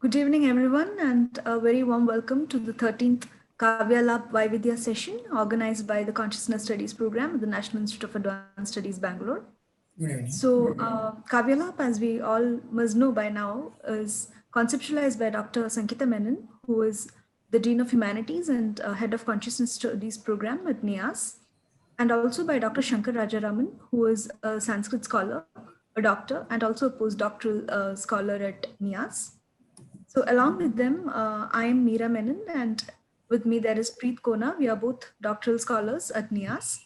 Good evening, everyone, and a very warm welcome to the 13th Kavya Lab Vaividya session organized by the Consciousness Studies program at the National Institute of Advanced Studies, Bangalore. Good evening. So, Kavya Lab, as we all must know by now, is conceptualized by Dr. Sankita Menon, who is the Dean of Humanities and Head of Consciousness Studies program at NIAS, and also by Dr. Shankar Rajaraman, who is a Sanskrit scholar, a doctor, and also a postdoctoral scholar at NIAS. So along with them, I am Meera Menon, and with me there is Preet Kona. We are both doctoral scholars at NIAS.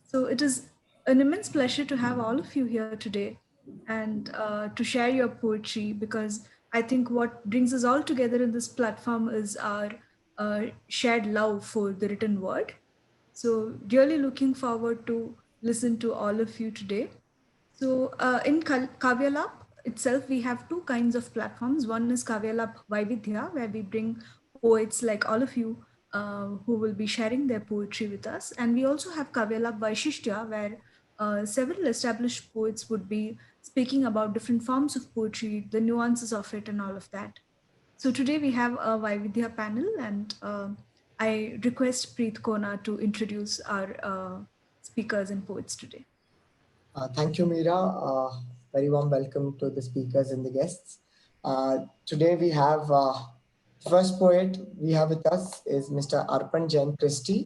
So it is an immense pleasure to have all of you here today and to share your poetry, because I think what brings us all together in this platform is our shared love for the written word. So really looking forward to listen to all of you today. So in Kavya Lab itself, we have two kinds of platforms. One is Kavya Lab Vaividya, where we bring poets like all of you who will be sharing their poetry with us. And we also have Kavya Lab Vaishishtya, where several established poets would be speaking about different forms of poetry, the nuances of it and all of that. So today we have a Vaividya panel, and I request Preet Kona to introduce our speakers and poets today. Thank you, Meera. Very warm welcome to the speakers and the guests. Today we have first poet we have with us is Mr. Arpan Jain Christie.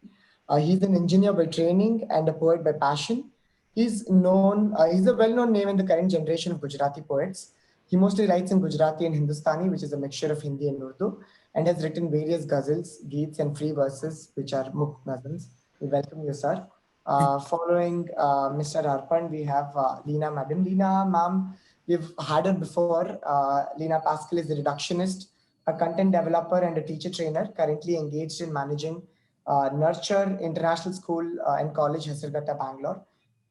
He's an engineer by training and a poet by passion. He's known. He's a well-known name in the current generation of Gujarati poets. He mostly writes in Gujarati and Hindustani, which is a mixture of Hindi and Urdu, and has written various ghazals, geets, and free verses, which are mukt nazms. We welcome you, sir. Following Mr. Arpan, we have Leena Madam. Leena ma'am, we've had her before. Leena Pascal is a reductionist, a content developer, and a teacher trainer, currently engaged in managing Nurture International School and College, Hasargata, Bangalore.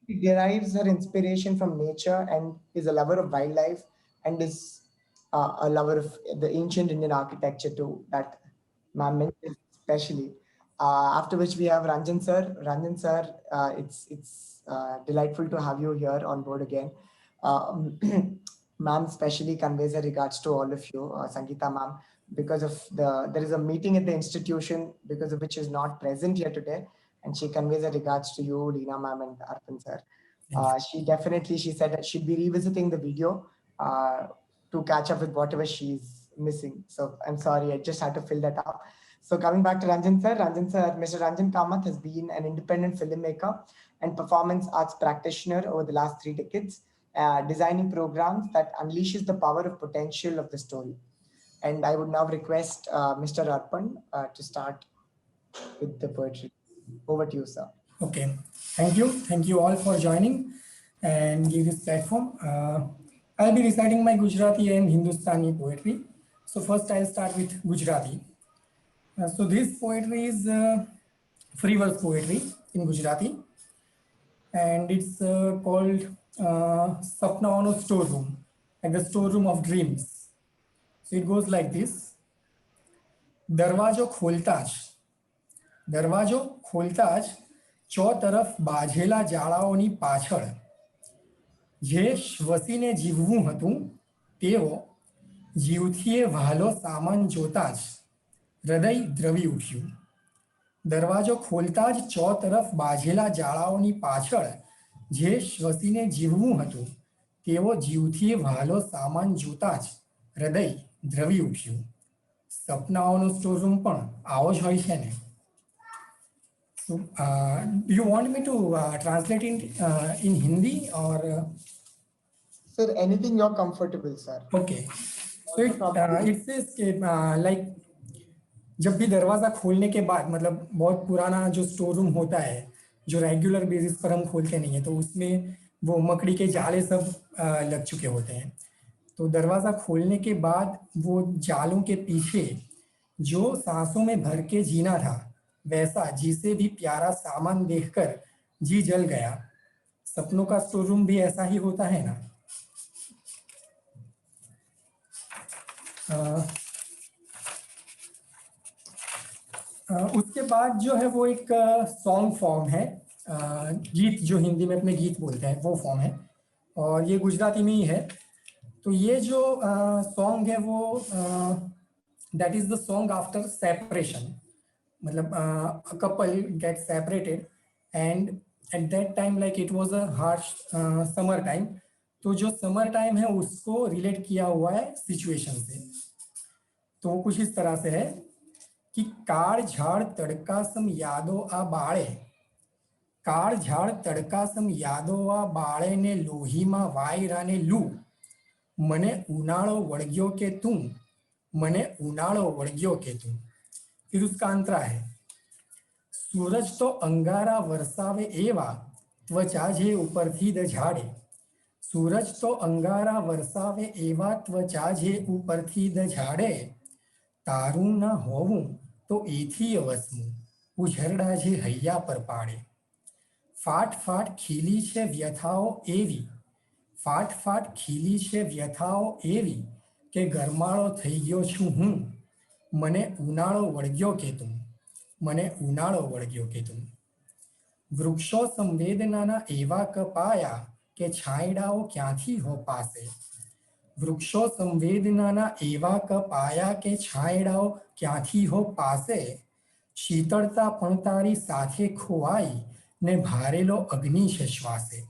She derives her inspiration from nature and is a lover of wildlife and is a lover of the ancient Indian architecture too, that ma'am mentioned especially. After which we have Ranjan sir. Ranjan sir, it's delightful to have you here on board again. Ma'am especially conveys her regards to all of you, Sangeeta ma'am, because of there is a meeting at the institution because of which is not present here today, and she conveys her regards to you, Leena ma'am and Arpan sir. She said that she'd be revisiting the video to catch up with whatever she's missing. So I'm sorry, I just had to fill that up. So coming back to Ranjan sir, Mr. Ranjan Kamath has been an independent filmmaker and performance arts practitioner over the last 3 decades, designing programs that unleashes the power of potential of the story. And I would now request Mr. Arpan to start with the poetry. Over to you, sir. Okay, thank you. Thank you all for joining and give this platform. I'll be reciting my Gujarati and Hindustani poetry. So first I'll start with Gujarati. So this poetry is free verse poetry in Gujarati, and it's called Sapnaono Storeroom, like the storeroom of dreams. So it goes like this. દરવાજો ખોલતા જ ચો તરફ બાજેલા જાળાઓની પાછળ જે શ્વસીને જીવવું હતું તેવો જીવથીએ વહાલો સામાન જોતા જ હૃદય દ્રવી ઉઠ્યું. દરવાજો ખોલતા જ ચો તરફ બાજેલા જાળાઓની પાછળ જે શ્વસીને જીવવું હતું તેવો જીવથીએ વહાલો સામાન જોતા જ હૃદય દ્રવી ઉઠ્યું. સપનાઓનો સ્ટોરરૂમ પણ આવો જ હોય છે ને. So, do you want me to translate in Hindi or? Sir, anything you're comfortable, sir. Okay. So it says like जब भी दरवाज़ा खोलने के बाद मतलब बहुत पुराना जो स्टोर रूम होता है जो रेगुलर बेसिस पर हम खोलते नहीं है तो उसमें वो मकड़ी के जाले सब लग चुके होते हैं. तो दरवाज़ा खोलने के बाद वो जालों के पीछे जो सांसों में भर के जीना था वैसा जिसे भी प्यारा सामान देखकर जी जल गया. सपनों का स्टोर रूम भी ऐसा ही होता है ना. उसके बाद जो है वो एक सॉन्ग फॉर्म है, गीत जो हिंदी में अपने गीत बोलते हैं वो फॉर्म है और ये गुजराती में ही है. तो ये जो सॉन्ग है वो that is the song after separation, मतलब a couple get separated and at that time like it was a harsh summer time, तो जो समर टाइम है उसको रिलेट किया हुआ है सिचुएशन से। तो वो कुछ इस तरह से है कि काळ झाड़ तड़का सम यादो आ बाळे, काळ झाड़ तड़का सम यादो आ बाळे ने लोहीમાં વાયરાને લૂ, મને ઉનાળો વળગ્યો કે તું, મને ઉનાળો વળગ્યો કે તું। फिर उसका अंतरा है, सूरज तो अंगारा वरसावे एवा त्वचा जे उपरथी द झाड़े, सूरज तो अंगारा वरसावे एवा त्वचा जे उपरथी द झाड़े, तारू न होवूं तो एथी अवसमूं उझरड़ा जे हૈયા पर पाड़े, फाट फाट खीली छे व्यथाओ एवी, फाट फाट खीली छे व्यथाओ एवी के गरमाळो थई गयो छुं हूँ, मने उनाळो वळग्यो के तुम, मने उनाळो वळग्यो के तुम। वृक्षो संवेदनाना एवा कपाया के छायडाओ क्यांथी हो पासे, वृक्षो संवेदनाना एवा कपाया के छायडाओ क्यांथी हो पासे, शीतळता पण तारी साथे खोवाई ने भारेलो अग्नि छे श्वासे,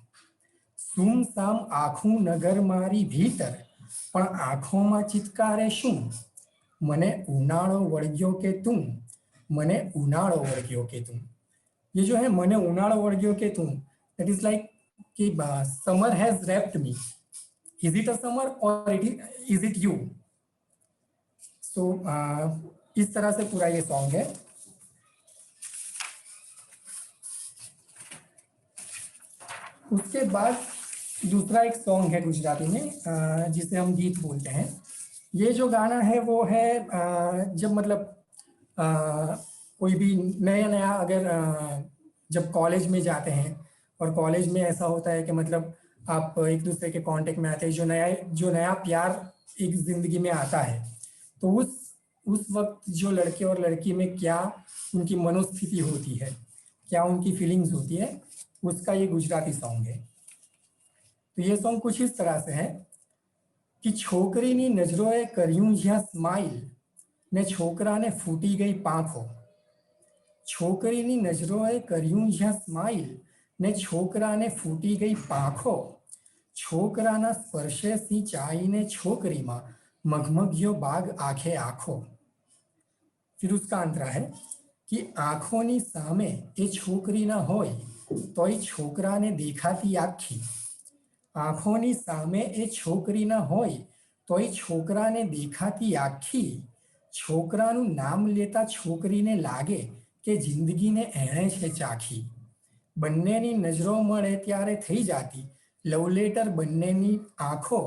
सुमसाम आखुं नगर मारी भीतर पण आँखों चित्कारे शुं, मने उनाळो वळग्यो के तुम, मने उनाळो वळग्यो के तुम। ये जो है मने उनाळो वळग्यो के तुम, दैट इज लाइक कि summer has wrapped me, is it a summer और इज इट यू। सो इस तरह से पूरा ये सॉन्ग है। उसके बाद दूसरा एक सॉन्ग है गुजराती में जिसे हम गीत बोलते हैं। ये जो गाना है वो है जब मतलब कोई भी नया नया अगर जब कॉलेज में जाते हैं और कॉलेज में ऐसा होता है कि मतलब आप एक दूसरे के कांटेक्ट में आते हैं, जो नया प्यार एक जिंदगी में आता है, तो उस वक्त जो लड़के और लड़की में क्या उनकी मनोस्थिति होती है, क्या उनकी फीलिंग्स होती है, उसका ये गुजराती सॉन्ग है। तो ये सॉन्ग कुछ इस तरह से है कि छोकरीनी नजरोए कर्યું જ્યાં સ્માઈલ ને છોકરાને ફૂટી ગઈ પાંખો, છોકરીની નજરોએ કર્યું જ્યાં સ્માઈલ ને છોકરાને ફૂટી ગઈ પાંખો, છોકરાના સ્પર્શે સિંચાઈને છોકરીમાં મગમગ્યો બાગ આંખે આંખો। फिर उसका अंतरा है कि आँखोनी सामे ए छोकरी ना होय तोय छोकराने देखाती आखी, आँखोनी सामे ए छोकरी ना होय तोय छोकराने देखाती आखी, छोकरानु नाम लेता छोकरीने लागे के जिंदगीने एणे छे चाखी, बन्नेनी नजरो मळे त्यारे थई जाती लव लेटर बन्नेनी आँखो,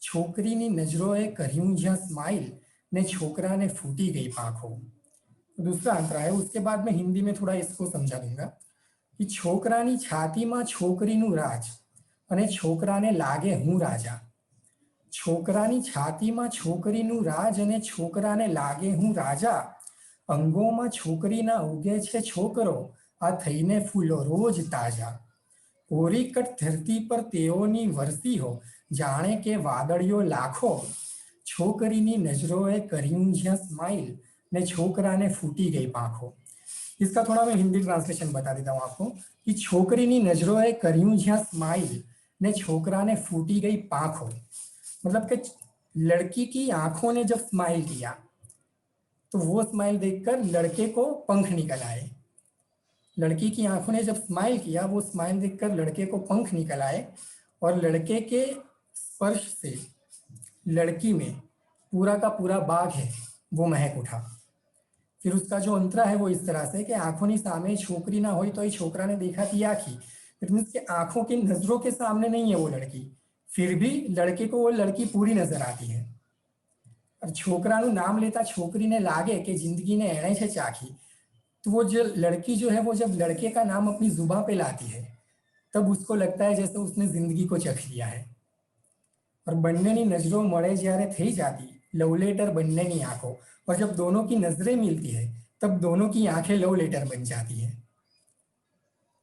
छोकरीनी नजरोए कर्યું જ્યાં स्माइल ने छोकराने फूटी गई પાંખો। दूसरा अंतरा है, उसके बाद में हिंदी में थोड़ा इसको समझा दूंगा कि छोकरानी छातीमां छोकरीनु राज अने छोकराने लागे हूँ राजा, छोकरानी छातीमां छोकरीनु राज अने छोकराने लागे हूँ राजा, अंगोमां छोकरीना उगे छे छोकरो आ थईने फूलो रोज ताजा, ओरीकट धरती पर तेओनी वरसी हो जाने के वादळियो लाखो, छोकरीनी नजरोए कर्યું જ્યાં स्माइल ने छोकराने फूटी गई પાંખો। इसका थोड़ा मैं हिंदी ट्रांसलेशन बता देता हूँ आपको कि छोकरीनी नजरोए कर्યું જ્યાં स्माइल ने छोकराने फूटी गई પાંખો, मतलब कि लड़की की आंखों ने जब स्माइल किया तो वो स्माइल देखकर लड़के को पंख निकल आए, लड़की की आंखों ने जब स्माइल किया वो स्माइल देखकर लड़के को पंख निकल आए, और लड़के के स्पर्श से लड़की में पूरा का पूरा बाग है वो महक उठा। फिर उसका जो अंतरा है वो इस तरह से कि आंखों सामे छोकरी ना होई तो ये छोकरा ने देखा थी आखी, इट मीन्स के आंखों की नजरों के सामने नहीं है वो लड़की, फिर भी लड़के को वो लड़की पूरी नजर आती है। और छोकरानु नाम लेता छोकरी ने लागे कि जिंदगी ने एणे छे चाखी, तो वो जो लड़की जो है वो जब लड़के का नाम अपनी जुबान पे लाती है तब उसको लगता है जैसे उसने जिंदगी को चख लिया है। और बन्नेनी नजरों मळे ज्यारे थई जाती लव लेटर बन्नेनी आंखों, और जब दोनों की नजरें मिलती है तब दोनों की आंखें लव लेटर बन जाती है।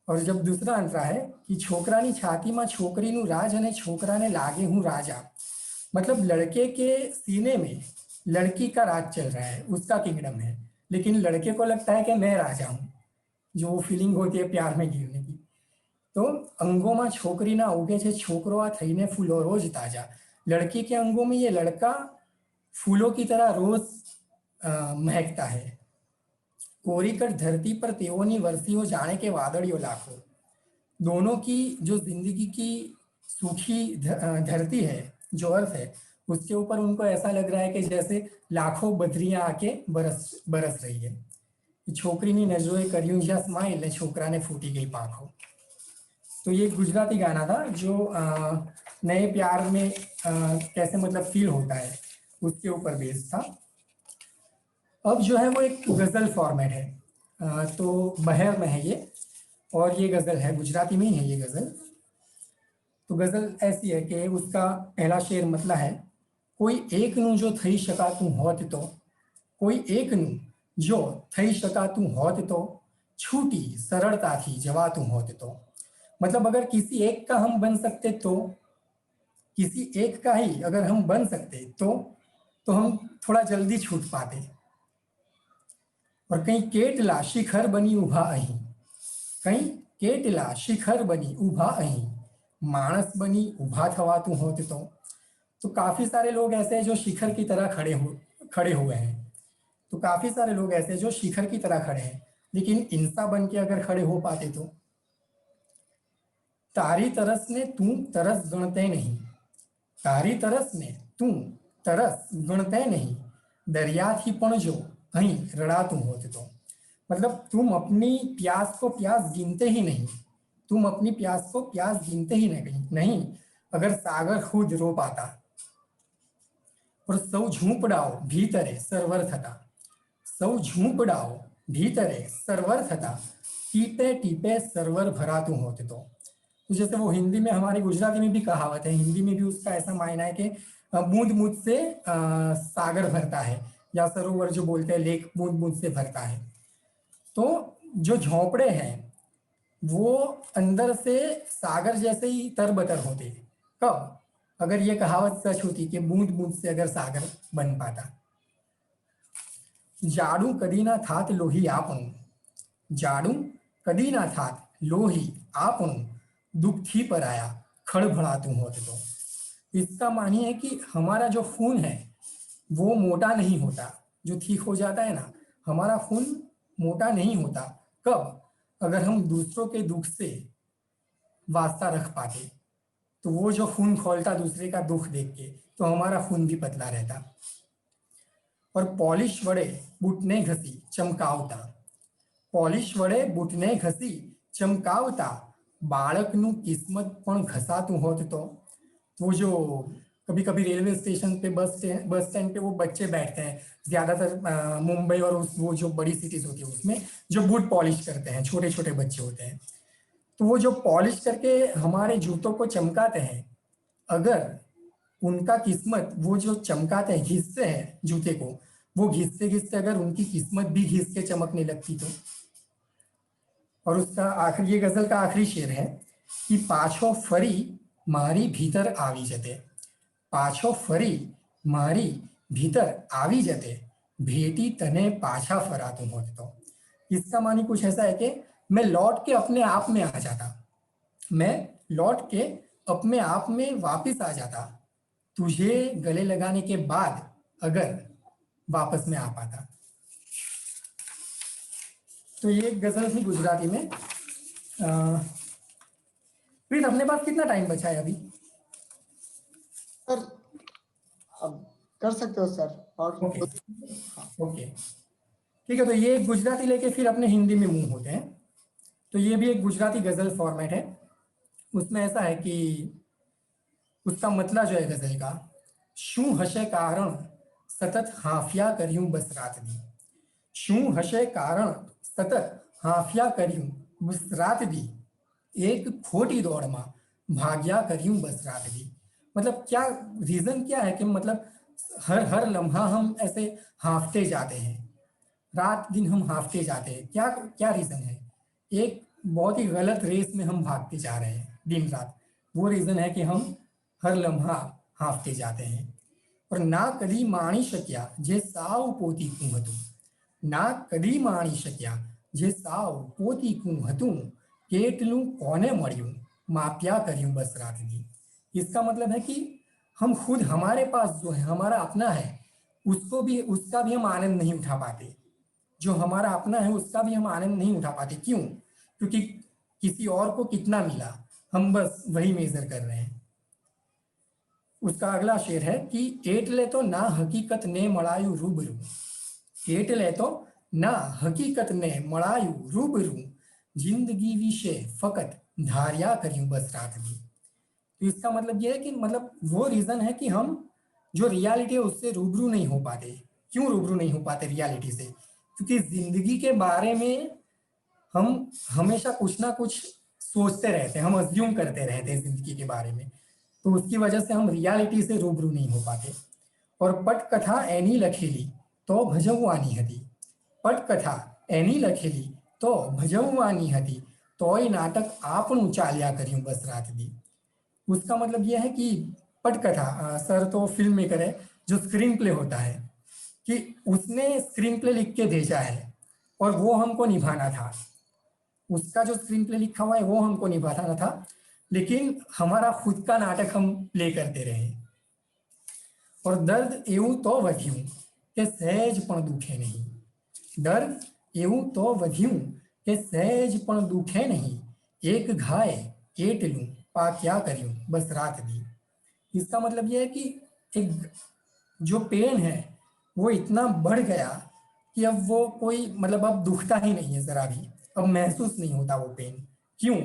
और जब दूसरा अंतरा है कि छोकरानी छातीमां छोकरीनु राज अने छोकराने लागे हूँ राजा, मतलब लड़के के सीने में लड़की का राज चल रहा है, उसका किंगडम है, लेकिन लड़के को लगता है कि मैं राजा हूँ, जो फीलिंग होती है प्यार में गिरने की। तो अंगों में छोकरी ना उगे छे छोकरो आ थईने फूलो रोज ताजा। लड़की के अंगों में ये लड़का फूलों की तरह रोज महकता है। कोरीकट धरती पर तेओनी वर्षियों जाने के वादड़ियों लाखों। दोनों की जो जिंदगी की सूखी धरती है, जो अर्थ है, उसके ऊपर उनको ऐसा लग रहा है कि जैसे लाखों बदरियां आके बरस बरस रही है। छोकरीनी नजरोए कर्યું જ્યાં સ્માઇલ ને છોકરાને ફૂટી गई પાંખો। तो ये गुजराती गाना था जो नए प्यार में कैसे मतलब फील होता है उसके ऊपर बेस्ड था। अब जो है वो एक गजल फॉर्मेट है, तो बहर में है ये, और ये गजल है गुजराती में ही है ये गजल। तो गजल ऐसी है कि उसका पहला शेर मतलब है, कोई एक નું જો થઈ શકાતું હોત તો, કોઈ એક નું જો થઈ શકાતું હોત તો, छूटी सरलताथी जवातुं होत तो। मतलब अगर किसी एक का हम बन सकते तो, किसी एक का ही अगर हम बन सकते तो हम थोड़ा जल्दी छूट पाते। और कहीं केटला शिखर बनी उभा अहीं, कहीं केटला शिखर बनी उभा अहीं, मानस बनी उभा थवातुं होत तो काफी सारे लोग ऐसे हैं जो शिखर की तरह खड़े हुए हैं। तो काफी सारे लोग ऐसे जो शिखर की तरह खड़े हैं, लेकिन इंसान बन के अगर खड़े हो पाते तो। तारी तरस ने तू तरस गणते नहीं, तारी तरस ने तू तरस गणते नहीं, दरिया थी पण जो अहीं रड़ातुं होत तो। मतलब तुम अपनी प्यास को प्यास गिनते ही नहीं, तुम अपनी प्यास को प्यास गिनते ही नहीं अगर सागर खुद रो पाता। और सौ झूंपड़ाओ भीतरे सरवर थता, सौ झूंपड़ाओ भीतरे सरवर थता, टीपे टीपे सरवर भरातुं होत तो। जैसे वो हिंदी में, हमारी गुजराती में भी कहावत है, हिंदी में भी उसका ऐसा मायना है कि बूंद बूंद से सागर भरता है, या सरोवर जो बोलते हैं लेक बूंद बूंद से भरता है। तो जो झोंपड़े हैं वो अंदर से सागर जैसे ही तरबतर होते। कब? अगर ये कहावत सच होती कि बूंद बूंद से अगर सागर बन पाता। जाड़ू कदी ना थात लोही आपणुं, जाड़ू कदी ना थात लोही आपणुं, दुखी पर आया खड़भड़ातुं होत तो। इसका मानिए है कि हमारा जो खून है वो मोटा नहीं होता, जो ठीक हो जाता है ना, हमारा खून मोटा नहीं होता। कब? अगर हम दूसरों के दुख से वास्ता रख पाते। तो वो जो खून खोलता दूसरे का दुख देख के, तो हमारा खून भी पतला रहता। और पॉलिश वड़े बूटने घसी चमकावता, पॉलिश वड़े बूटने घसी चमकावता, बाळकનું किस्मत पण घसातुं होत तो। वो जो कभी कभी रेलवे स्टेशन पे बस स्टैंड पे वो बच्चे बैठते हैं, ज्यादातर मुंबई और वो जो बड़ी सिटीज होती है उसमें जो बूट पॉलिश करते हैं, छोटे छोटे बच्चे होते हैं। तो वो जो पॉलिश करके हमारे जूतों को चमकाते हैं, अगर उनका किस्मत, वो जो चमकाते हैं, घिसते हैं जूते को, वो घिसते घिसते अगर उनकी किस्मत भी घिस के चमकने लगती तो। और उसका आखिरी, ये गजल का आखिरी शेर है कि पाछो फरी मारी भीतर आवी जते, पाछो फरी मारी भीतर आवी जते, भेटी तने पाछा फरातुं होत तो। इसका मानी कुछ ऐसा है कि मैं लौट के अपने आप में आ जाता, मैं लौट के अपने आप में वापस आ जाता, तुझे गले लगाने के बाद अगर वापस में आ पाता। तो ये गजल थी गुजराती में। प्रीत, अपने पास कितना टाइम बचा है अभी? सर अब कर सकते हो सर। और ओके ठीक है। तो ये गुजराती लेके फिर अपने हिंदी में मूव होते हैं। तो ये भी एक गुजराती गजल फॉर्मेट है। उसमें ऐसा है कि उसका मतलब जो है गजल का, शू हशे कारण सतत हाफिया कर्यूं बस रात दी, शू हशे कारण सतत हाफिया कर्यूं बस रात दी, एक खोटी दौड़ में भाग्या कर्यूं बस रात दी। मतलब क्या रीजन क्या है कि मतलब हर लम्हा हम ऐसे हाफते जाते हैं, रात दिन हम हाफते जाते हैं। क्या क्या रीजन है? एक बहुत ही गलत रेस में हम भागते जा रहे हैं दिन रात। वो रीजन है कि हम हर लम्हा હાંફતે જાતે हैं। और ના કદી માણી શક્યા જે સાવ પોતીકું હતું, ના કદી માણી શક્યા જે સાવ પોતીકું હતું, કેટલું કોને મળ્યું માપ્યા કર્યું બસ રાતની। इसका मतलब है कि हम खुद हमारे पास जो है हमारा अपना है उसका भी हम आनंद नहीं उठा पाते। जो हमारा अपना है उसका भी हम आनंद नहीं उठा पाते। क्यों? क्योंकि किसी और को कितना मिला हम बस वही मेजर कर रहे हैं। उसका अगला शेर है कि एटले तो ना हकीकत ने मळायु रूबरू, एटले तो ना हकीकत ने मळायु रूबरू, जिंदगी विषे फकत धार्या कर्યું बस रात दी। तो इसका मतलब यह है कि मतलब वो रीजन है कि हम जो रियलिटी है उससे रूबरू नहीं हो पाते। क्यों रूबरू नहीं हो पाते रियलिटी से? क्योंकि जिंदगी के बारे में हम हमेशा कुछ ना कुछ सोचते रहते हैं, हम अज्यूम करते रहते हैं जिंदगी के बारे में, तो उसकी वजह से हम रियलिटी से रूबरू नहीं हो पाते। और पटकथा एनी लखेली तो भजवવાની હતી, पटकथा एनी लखेली तो भजवવાની હતી, तोय नाटक આપણું ચાલ્યા કર્યું बस रात दी। उसका मतलब यह है कि पटकथा सर तो फिल्म मेकर है, जो स्क्रीन प्ले होता है कि उसने स्क्रीन प्ले लिख के भेजा है और वो हमको निभाना था। उसका जो स्क्रीन प्ले लिखा हुआ है वो हमको निभाना था, लेकिन हमारा खुद का नाटक हम प्ले करते रहे। और दर्द એવું તો વધ્યું કે સહેજ પણ દુખે નહીં, દર્દ એવું તો વધ્યું કે સહેજ પણ દુખે નહીં, એક ઘાય એટલું પા क्या કર્યું बस रात दी। इसका मतलब यह है कि एक जो पेन है वो इतना बढ़ गया कि अब वो कोई मतलब अब दुखता ही नहीं है जरा भी, अब महसूस नहीं होता वो पेन। क्यों?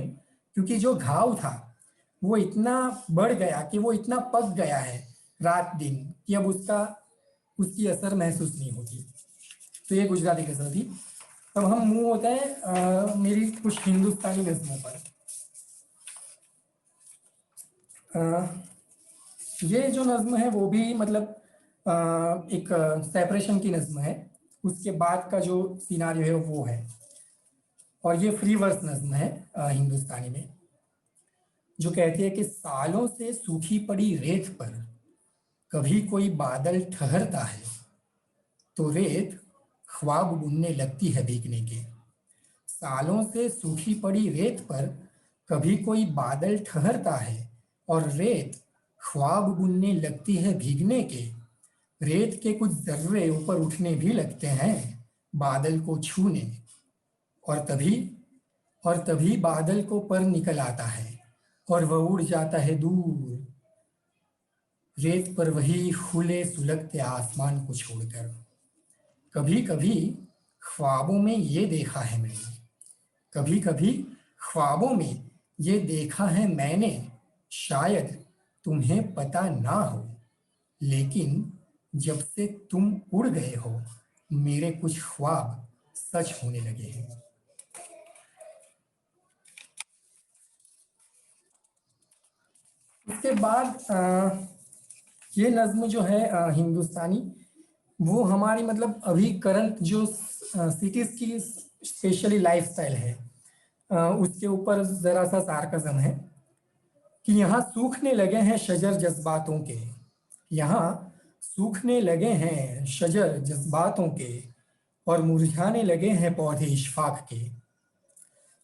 क्योंकि जो घाव था वो इतना बढ़ गया कि वो इतना पक गया है रात दिन कि अब उसकी असर महसूस नहीं होती। तो ये गुजराती गजल थी। अब हम मूव होते हैं मेरी कुछ हिंदुस्तानी नज़्मों पर। ये जो नज़्म है वो भी मतलब एक सेपरेशन की नज़्म है, उसके बाद का जो सिनारियो है वो है, और ये फ्री वर्स नज़्म है हिंदुस्तानी में, जो कहती है कि सालों से सूखी पड़ी रेत पर कभी कोई बादल ठहरता है, तो रेत ख्वाब बुनने लगती है भीगने के। सालों से सूखी पड़ी रेत पर कभी कोई बादल ठहरता है और रेत ख्वाब बुनने लगती है भीगने के। रेत के कुछ जर्रे ऊपर उठने भी लगते हैं बादल को छूने, और तभी बादल को पर निकल आता है और वह उड़ जाता है दूर, रेत पर वही खुले सुलगते आसमान को छोड़कर। कभी कभी ख्वाबों में ये देखा है मैंने, कभी कभी ख्वाबों में ये देखा है मैंने, शायद तुम्हें पता ना हो, लेकिन जब से तुम उड़ गए हो मेरे कुछ ख्वाब सच होने लगे हैं। उसके बाद ये नज़्म जो है हिंदुस्तानी, वो हमारी मतलब अभी करंट जो सिटीज़ की स्पेशली लाइफस्टाइल है उसके ऊपर ज़रा सा सार्कज़म है कि यहाँ सूखने लगे हैं शजर जज्बातों के, यहाँ सूखने लगे हैं शजर जज्बातों के, और मुरझाने लगे हैं पौधे इशफाक के।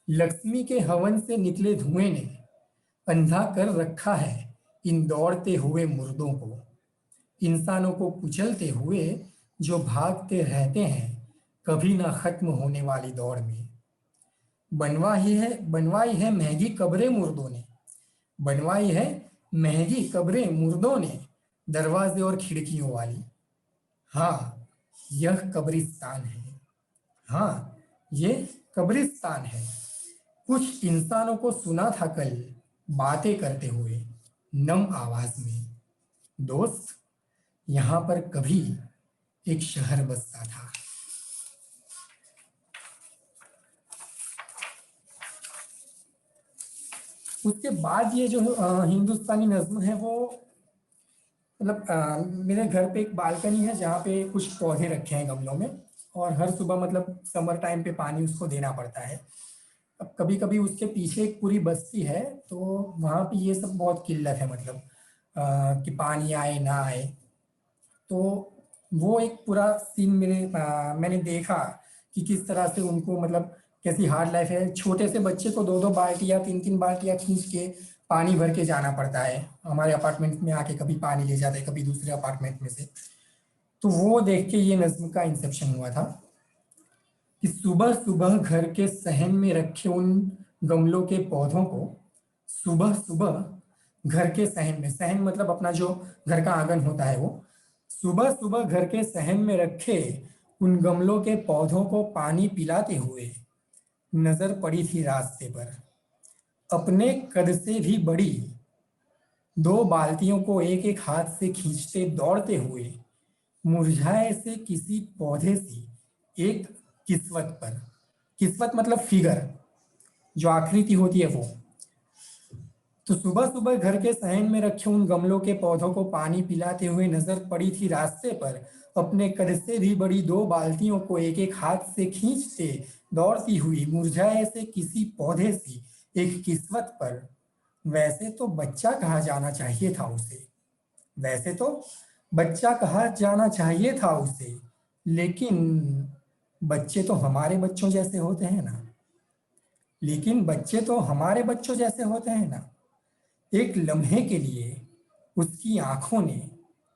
लक्ष्मी के हवन से निकले धुएं ने अंधा कर रखा है इन दौड़ते हुए मुर्दों को, इंसानों को कुचलते हुए जो भागते रहते हैं कभी ना खत्म होने वाली दौड़ में। बनवाई है महंगी कब्रें मुर्दों ने, बनवाई है महंगी कब्रें मुर्दों ने, दरवाजे और खिड़कियों वाली। हाँ यह कब्रिस्तान है, हाँ ये कब्रिस्तान है। कुछ इंसानों को सुना था कल बातें करते हुए नम आवाज में, दोस्त यहाँ पर कभी एक शहर बसता था। उसके बाद ये जो हिंदुस्तानी नज़्म है वो मतलब मेरे घर पे एक बालकनी है जहाँ पे कुछ पौधे रखे हैं गमलों में, और हर सुबह मतलब समर टाइम पे पानी उसको देना पड़ता है। अब कभी कभी उसके पीछे एक पूरी बस्ती है तो वहाँ पे ये सब बहुत किल्लत है, मतलब कि पानी आए ना आए। तो वो एक पूरा सीन मैंने देखा कि किस तरह से उनको मतलब कैसी हार्ड लाइफ है। छोटे से बच्चे को 2-2 बाल्टियाँ 3-3 बाल्टियाँ खींच के पानी भर के जाना पड़ता है। हमारे अपार्टमेंट में आके कभी पानी ले जाता है, कभी दूसरे अपार्टमेंट में से। तो वो देख के ये नज्म का इंसेप्शन हुआ था कि सुबह सुबह घर के सहन में रखे उन गमलों के पौधों को, सुबह सुबह घर के सहन में, सहन मतलब अपना जो घर का आंगन होता है, वो सुबह सुबह घर के सहन में रखे उन गमलों के पौधों को पानी पिलाते हुए नजर पड़ी थी रास्ते पर। अपने कद से भी बड़ी 2 बाल्टियों को एक एक हाथ से खींचते दौड़ते हुए मुरझाए से किसी पौधे सी एक किस्वत पर, किस्वत मतलब फिगर, जो आकृति होती है वो। तो सुबह सुबह घर के सहन में रखे उन गमलों के पौधों को पानी पिलाते हुए नजर पड़ी थी रास्ते पर। अपने कद से भी बड़ी 2 बाल्टियों को एक एक हाथ से खींचते दौड़ती हुई मुरझाए से किसी पौधे सी एक किस्वत पर। वैसे तो बच्चा कहा जाना चाहिए था उसे, वैसे तो बच्चा कहा जाना चाहिए था उसे, लेकिन बच्चे तो हमारे बच्चों जैसे होते हैं ना, लेकिन बच्चे तो हमारे बच्चों जैसे होते हैं ना। एक लम्हे के लिए उसकी आंखों ने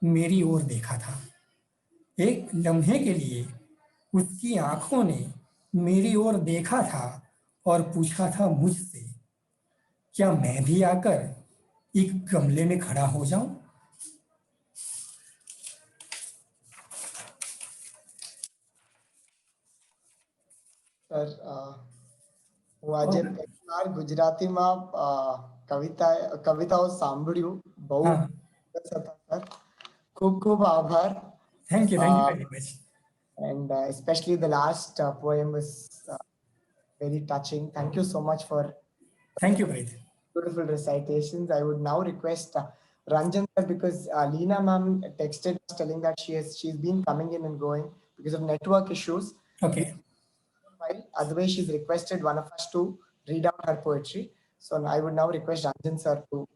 मेरी ओर देखा था, एक लम्हे के लिए उसकी आंखों ने मेरी ओर देखा था और पूछा था मुझसे, क्या मैं भी आकर एक गमले में खड़ा हो जाऊं। સર હું આજે और પહેલી વાર ગુજરાતીમાં કવિતાઓ સાંભળ્યું. બહુ हाँ, સરસ હતા સર. ખૂબ ખૂબ આભાર. Thank you very much. And especially the last poem was very touching. Thank you so much for thank you Preet. beautiful recitations. I would now request Ranjan sir, because Leena ma'am texted us telling that she's been coming in and going because of network issues. Okay, While otherwise she's requested one of us to read out her poetry. So I would now request Ranjan sir to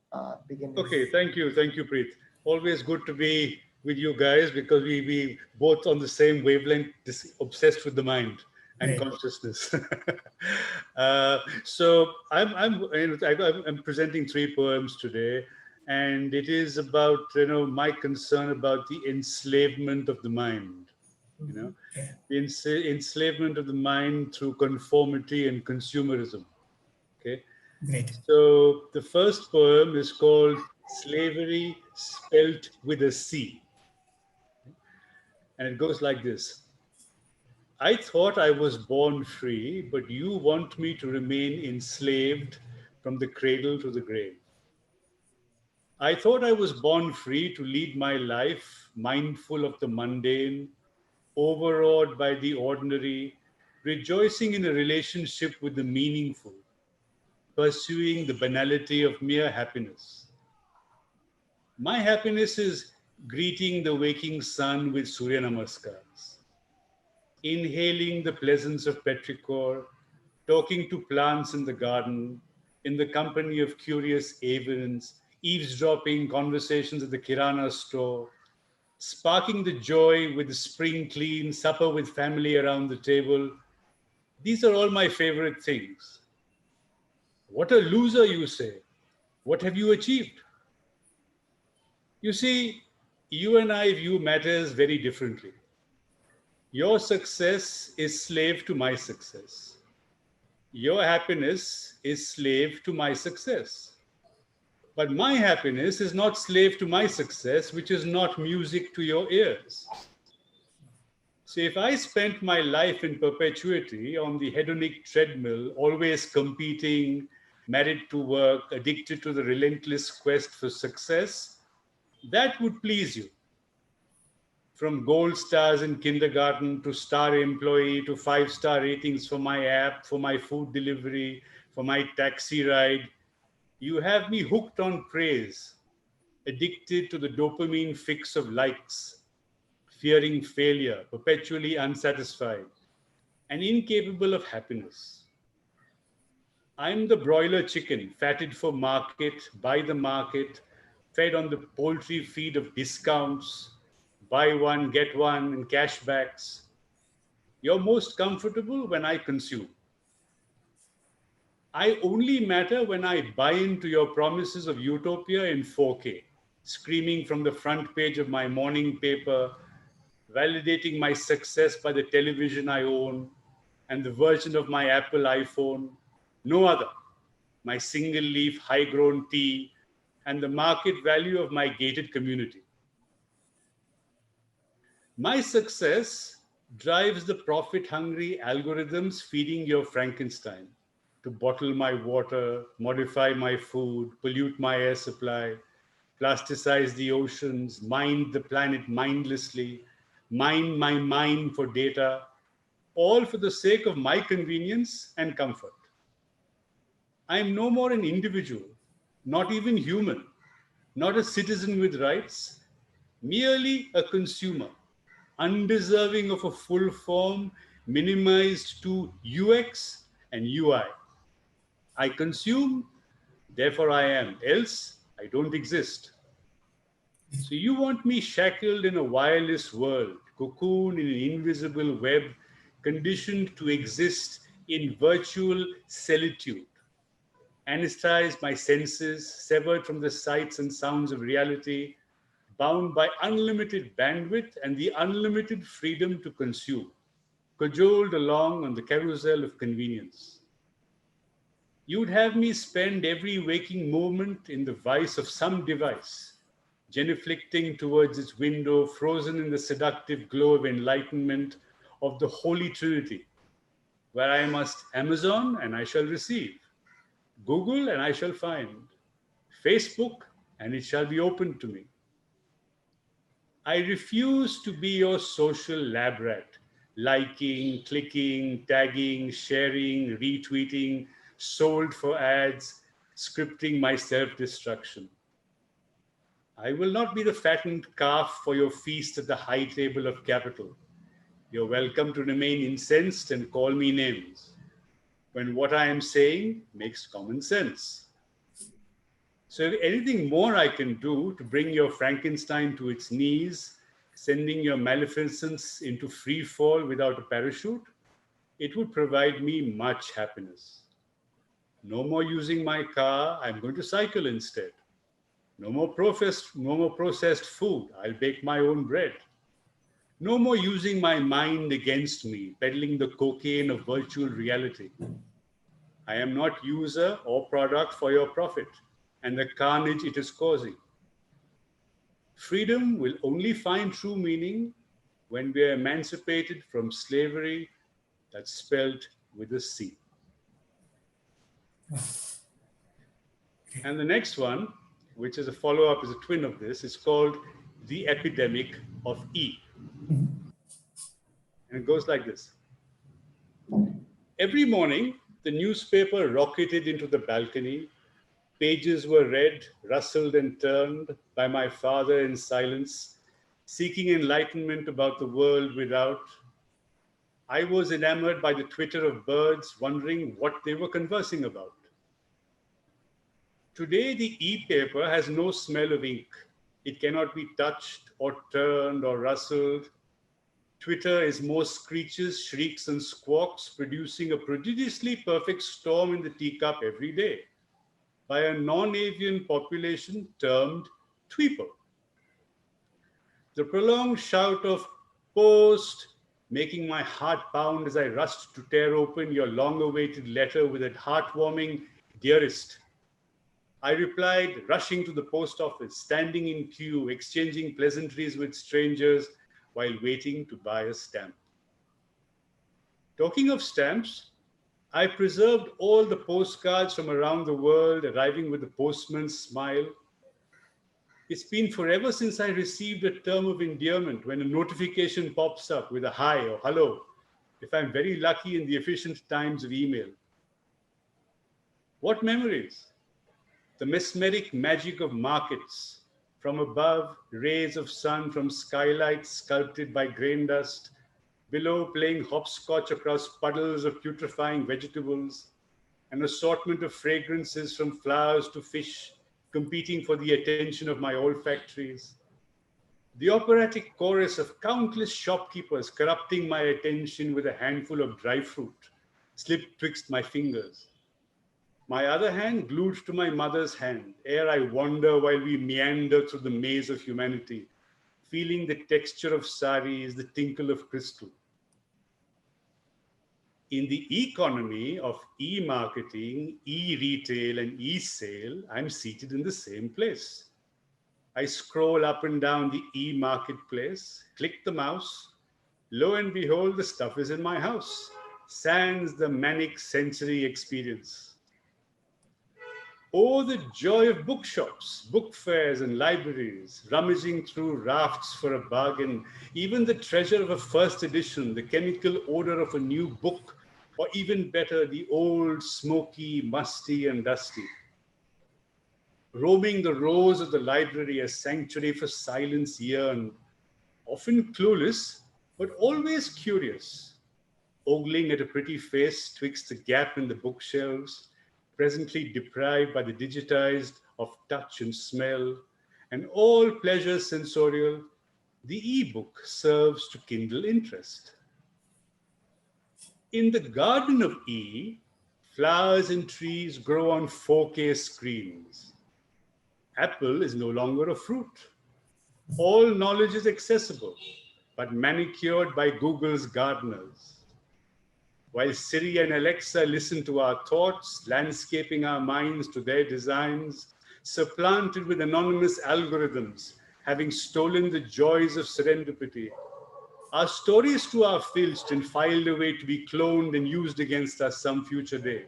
begin. Okay, thank you, Preet. Always good to be with you guys because we both on the same wavelength, obsessed with the mind and Great. consciousness. So I'm presenting 3 poems today, and it is about my concern about the enslavement of the mind. The enslavement of the mind through conformity and consumerism. Okay. Great. So the first poem is called Slavery Spelt with a C. And it goes like this. I thought I was born free, but you want me to remain enslaved from the cradle to the grave. I thought I was born free to lead my life mindful of the mundane, overawed by the ordinary, rejoicing in a relationship with the meaningful, pursuing the banality of mere happiness. My happiness is greeting the waking sun with Surya Namaskars, inhaling the pleasance of petrichor, talking to plants in the garden, in the company of curious avens, eavesdropping conversations at the Kirana store, sparking the joy with the spring clean, supper with family around the table. These are all my favorite things. What a loser, you say. What have you achieved? You see, you and I view matters very differently. Your success is slave to my success. Your happiness is slave to my success. But my happiness is not slave to my success, which is not music to your ears. So if I spent my life in perpetuity on the hedonic treadmill, always competing, married to work, addicted to the relentless quest for success, that would please you. From gold stars in kindergarten to star employee to 5-star ratings for my app, for my food delivery, for my taxi ride, you have me hooked on praise, addicted to the dopamine fix of likes, fearing failure, perpetually unsatisfied, and incapable of happiness. I'm the broiler chicken, fatted for market, by the market, fed on the poultry feed of discounts, buy one, get one, and cashbacks. You're most comfortable when I consume. I only matter when I buy into your promises of utopia in 4K, screaming from the front page of my morning paper, validating my success by the television I own and the version of my Apple iPhone, no other, my single leaf high grown tea, and the market value of my gated community. My success drives the profit hungry algorithms feeding your Frankenstein to bottle my water, modify my food, pollute my air supply, plasticize the oceans, mine the planet mindlessly, mine my mind for data, all for the sake of my convenience and comfort. I am no more an individual, not even human, not a citizen with rights, merely a consumer, undeserving of a full form, minimized to UX and UI. I consume, therefore I am, else I don't exist. So you want me shackled in a wireless world, cocooned in an invisible web, conditioned to exist in virtual solitude, anesthetized my senses, severed from the sights and sounds of reality, bound by unlimited bandwidth and the unlimited freedom to consume, cajoled along on the carousel of convenience. You'd have me spend every waking moment in the vice of some device, genuflecting towards its window, frozen in the seductive glow of enlightenment of the Holy Trinity, where I must Amazon and I shall receive, Google and I shall find, Facebook and it shall be opened to me. I refuse to be your social lab rat, liking, clicking, tagging, sharing, retweeting, sold for ads, scripting my self-destruction. I will not be the fattened calf for your feast at the high table of capital. You're welcome to remain incensed and call me names, when what I am saying makes common sense. So if anything more I can do to bring your Frankenstein to its knees, sending your maleficence into free fall without a parachute, it would provide me much happiness. No more using my car, I'm going to cycle instead. No more processed food, I'll bake my own bread. No more using my mind against me, peddling the cocaine of virtual reality. I am not user or product for your profit and the carnage it is causing. Freedom will only find true meaning when we are emancipated from slavery that's spelled with a C. And the next one, which is a follow-up, is a twin of this, is called The Epidemic of E. And it goes like this. Every morning, the newspaper rocketed into the balcony. Pages were read, rustled and turned by my father in silence, seeking enlightenment about the world without. I was enamored by the twitter of birds, wondering what they were conversing about. Today, the e-paper has no smell of ink. It cannot be touched or turned or rustled. Twitter is more screeches, shrieks, and squawks, producing a prodigiously perfect storm in the teacup every day by a non-avian population termed tweeper. The prolonged shout of post, making my heart pound as I rushed to tear open your long-awaited letter with that heartwarming dearest. I replied, rushing to the post office, standing in queue, exchanging pleasantries with strangers while waiting to buy a stamp. Talking of stamps, I preserved all the postcards from around the world, arriving with the postman's smile. It's been forever since I received a term of endearment when a notification pops up with a hi or hello, if I'm very lucky in the efficient times of email. What memories? The mesmeric magic of markets. From above, rays of sun from skylights sculpted by grain dust. Below, playing hopscotch across puddles of putrefying vegetables. An assortment of fragrances from flowers to fish, competing for the attention of my olfactories. The operatic chorus of countless shopkeepers corrupting my attention with a handful of dry fruit slipped twixt my fingers. My other hand glued to my mother's hand, ere I wander while we meander through the maze of humanity, feeling the texture of saris, the tinkle of crystal. In the economy of e-marketing, e-retail, and e-sale, I'm seated in the same place. I scroll up and down the e-marketplace, click the mouse. Lo and behold, the stuff is in my house. Sans the manic sensory experience. Oh, the joy of bookshops, book fairs, and libraries, rummaging through rafts for a bargain, even the treasure of a first edition, the chemical odor of a new book, or even better, the old, smoky, musty, and dusty. Roaming the rows of the library, a sanctuary for silence yearned, often clueless, but always curious, ogling at a pretty face twixt the gap in the bookshelves, presently deprived by the digitized of touch and smell, and all pleasure sensorial, the e-book serves to kindle interest. In the garden of E, flowers and trees grow on 4K screens. Apple is no longer a fruit. All knowledge is accessible, but manicured by Google's gardeners. While Siri and Alexa listen to our thoughts, landscaping our minds to their designs, supplanted with anonymous algorithms, having stolen the joys of serendipity, our stories too are filched and filed away to be cloned and used against us some future day.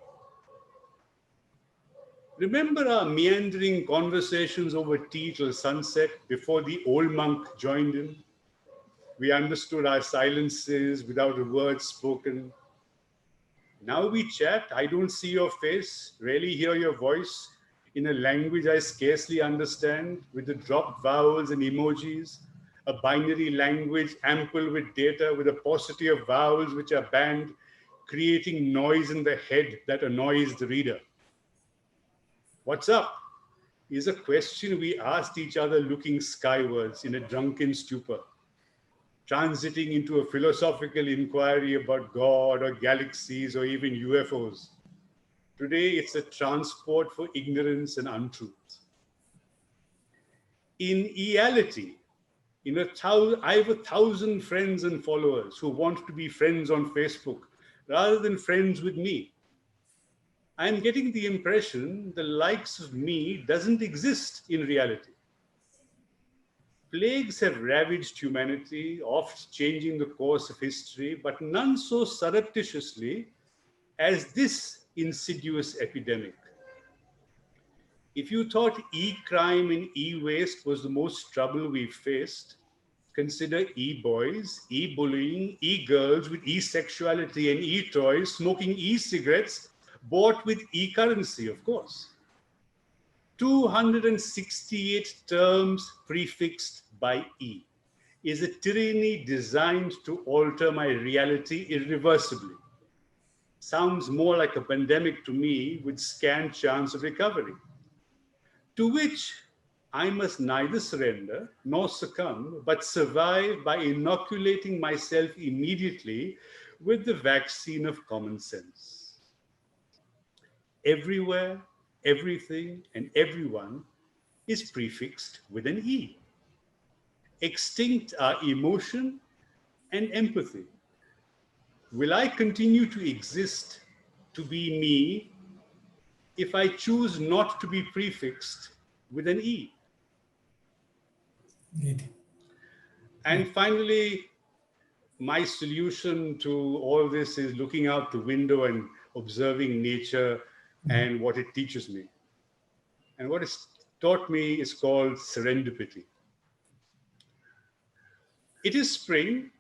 Remember our meandering conversations over tea till sunset before the old monk joined in? We understood our silences without a word spoken. Now we chat, I don't see your face, rarely hear your voice, in a language I scarcely understand, with the dropped vowels and emojis, a binary language ample with data, with a paucity of vowels which are banned, creating noise in the head that annoys the reader. What's up? Is a question we asked each other looking skywards in a drunken stupor, transiting into a philosophical inquiry about God or galaxies or even UFOs. Today, it's a transport for ignorance and untruth. In reality, I have 1,000 friends and followers who want to be friends on Facebook rather than friends with me. I'm getting the impression the likes of me doesn't exist in reality. Plagues have ravaged humanity, oft changing the course of history, but none so surreptitiously as this insidious epidemic. If you thought e-crime and e-waste was the most trouble we've faced, consider e-boys, e-bullying, e-girls with e-sexuality and e-toys, smoking e-cigarettes, bought with e-currency, of course. 268 terms prefixed by E is a tyranny designed to alter my reality irreversibly. Sounds more like a pandemic to me with scant chance of recovery, to which I must neither surrender nor succumb, but survive by inoculating myself immediately with the vaccine of common sense. Everywhere, everything, and everyone is prefixed with an E. Extinct are emotion and empathy. Will I continue to exist, to be me, if I choose not to be prefixed with an E? Great. And finally, my solution to all this is looking out the window and observing nature and what it teaches me. And what it's taught me is called serendipity. It is spring.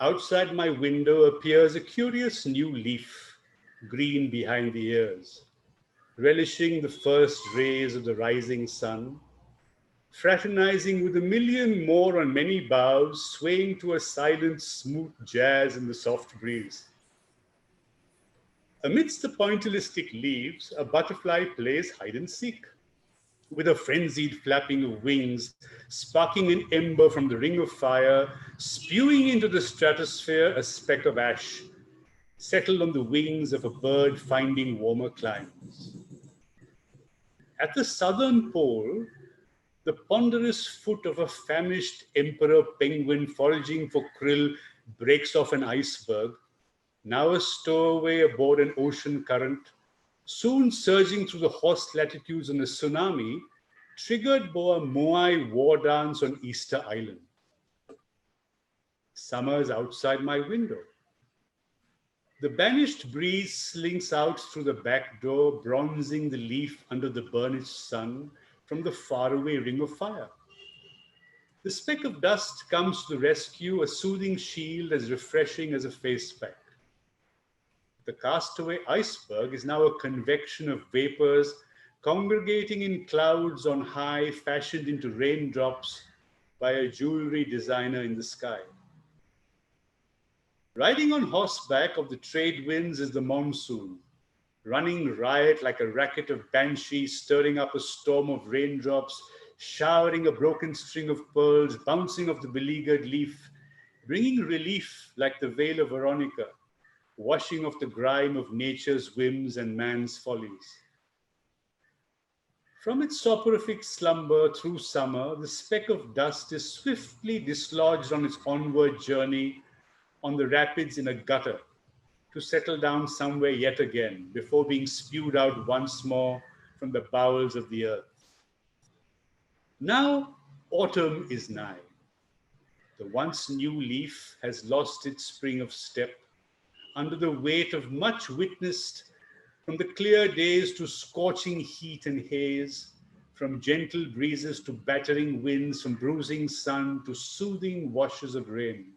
Outside my window appears a curious new leaf, green behind the ears, relishing the first rays of the rising sun, fraternizing with a million more on many boughs, swaying to a silent, smooth jazz in the soft breeze. Amidst the pointillistic leaves, a butterfly plays hide and seek. with a frenzied flapping of wings, sparking an ember from the ring of fire, spewing into the stratosphere a speck of ash, settled on the wings of a bird finding warmer climes. At the southern pole, the ponderous foot of a famished emperor penguin foraging for krill breaks off an iceberg, now a stowaway aboard an ocean current, soon surging through the horse latitudes on a tsunami, triggered by a Moai war dance on Easter Island. Summer's outside my window. The banished breeze slinks out through the back door, bronzing the leaf under the burnished sun from the faraway ring of fire. The speck of dust comes to the rescue, a soothing shield as refreshing as a face pack. The castaway iceberg is now a convection of vapors congregating in clouds on high, fashioned into raindrops by a jewelry designer in the sky. Riding on horseback of the trade winds is the monsoon, running riot like a racket of banshees, stirring up a storm of raindrops, showering a broken string of pearls, bouncing off the beleaguered leaf, bringing relief like the veil of Veronica, washing off the grime of nature's whims and man's follies. From its soporific slumber through summer, the speck of dust is swiftly dislodged on its onward journey on the rapids in a gutter to settle down somewhere yet again before being spewed out once more from the bowels of the earth. Now autumn is nigh. The once new leaf has lost its spring of step under the weight of much witnessed, from the clear days to scorching heat and haze, from gentle breezes to battering winds, from bruising sun to soothing washes of rain.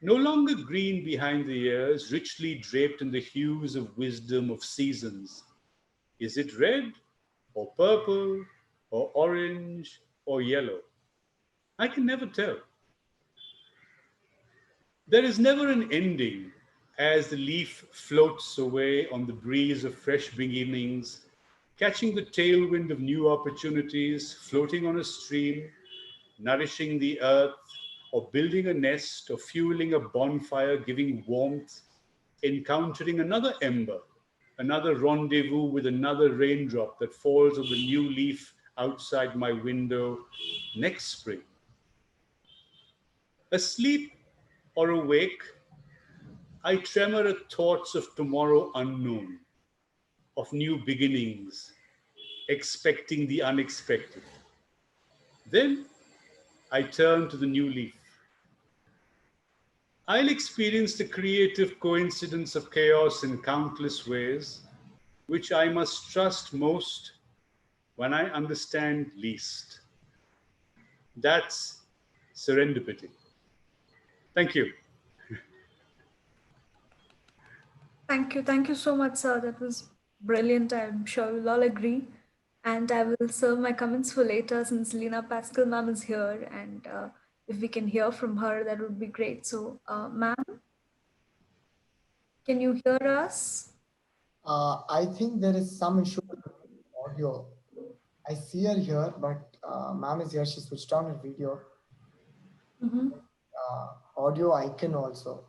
No longer green behind the ears, richly draped in the hues of wisdom of seasons. Is it red or purple or orange or yellow? I can never tell. There is never an ending as the leaf floats away on the breeze of fresh beginnings, catching the tailwind of new opportunities, floating on a stream, nourishing the earth, or building a nest, or fueling a bonfire, giving warmth, encountering another ember, another rendezvous with another raindrop that falls on the new leaf outside my window next spring. Asleep or awake, I tremor at thoughts of tomorrow unknown, of new beginnings, expecting the unexpected. Then I turn to the new leaf. I'll experience the creative coincidence of chaos in countless ways, which I must trust most when I understand least. That's serendipity. Thank you. Thank you so much, sir. That was brilliant. I'm sure we'll all agree. And I will serve my comments for later since Lena Pascal ma'am is here. And if we can hear from her, that would be great. So, ma'am, can you hear us? I think there is some issue with audio. I see her here, but ma'am is here. She switched on her video. Mm-hmm. Audio icon also.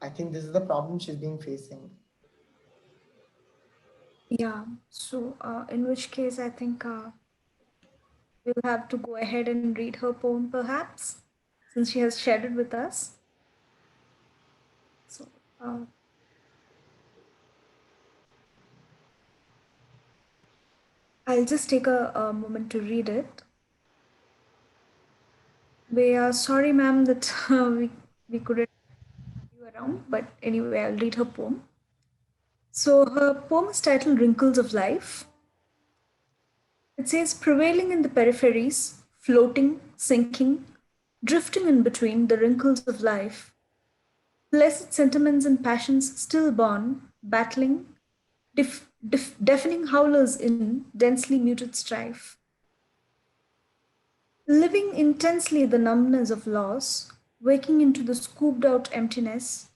I think this is the problem she's been facing. Yeah. So, in which case, I think we'll have to go ahead and read her poem, perhaps, since she has shared it with us. So, I'll just take a moment to read it. We are sorry, ma'am, that we couldn't you around, but anyway, I'll read her poem. So her poem is titled Wrinkles of Life. It says, prevailing in the peripheries, floating, sinking, drifting in between the wrinkles of life, blessed sentiments and passions still born, battling, deafening howlers in densely muted strife. Living intensely the numbness of loss, waking into the scooped out emptiness,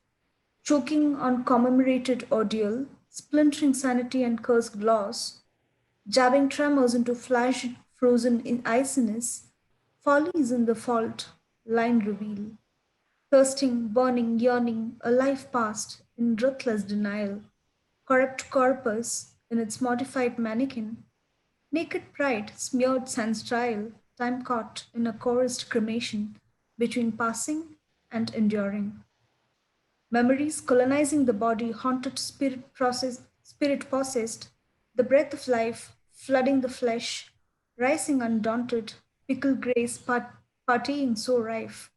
choking on commemorated ordeal, splintering sanity and cursed laws, jabbing tremors into flash frozen in iciness, follies in the fault, line reveal, thirsting, burning, yearning, a life past in ruthless denial, corrupt corpus in its modified mannequin, naked pride smeared sans trial, time caught in a chorused cremation between passing and enduring. Memories colonizing the body, haunted spirit possessed, the breath of life flooding the flesh, rising undaunted, pickle grace partying so rife,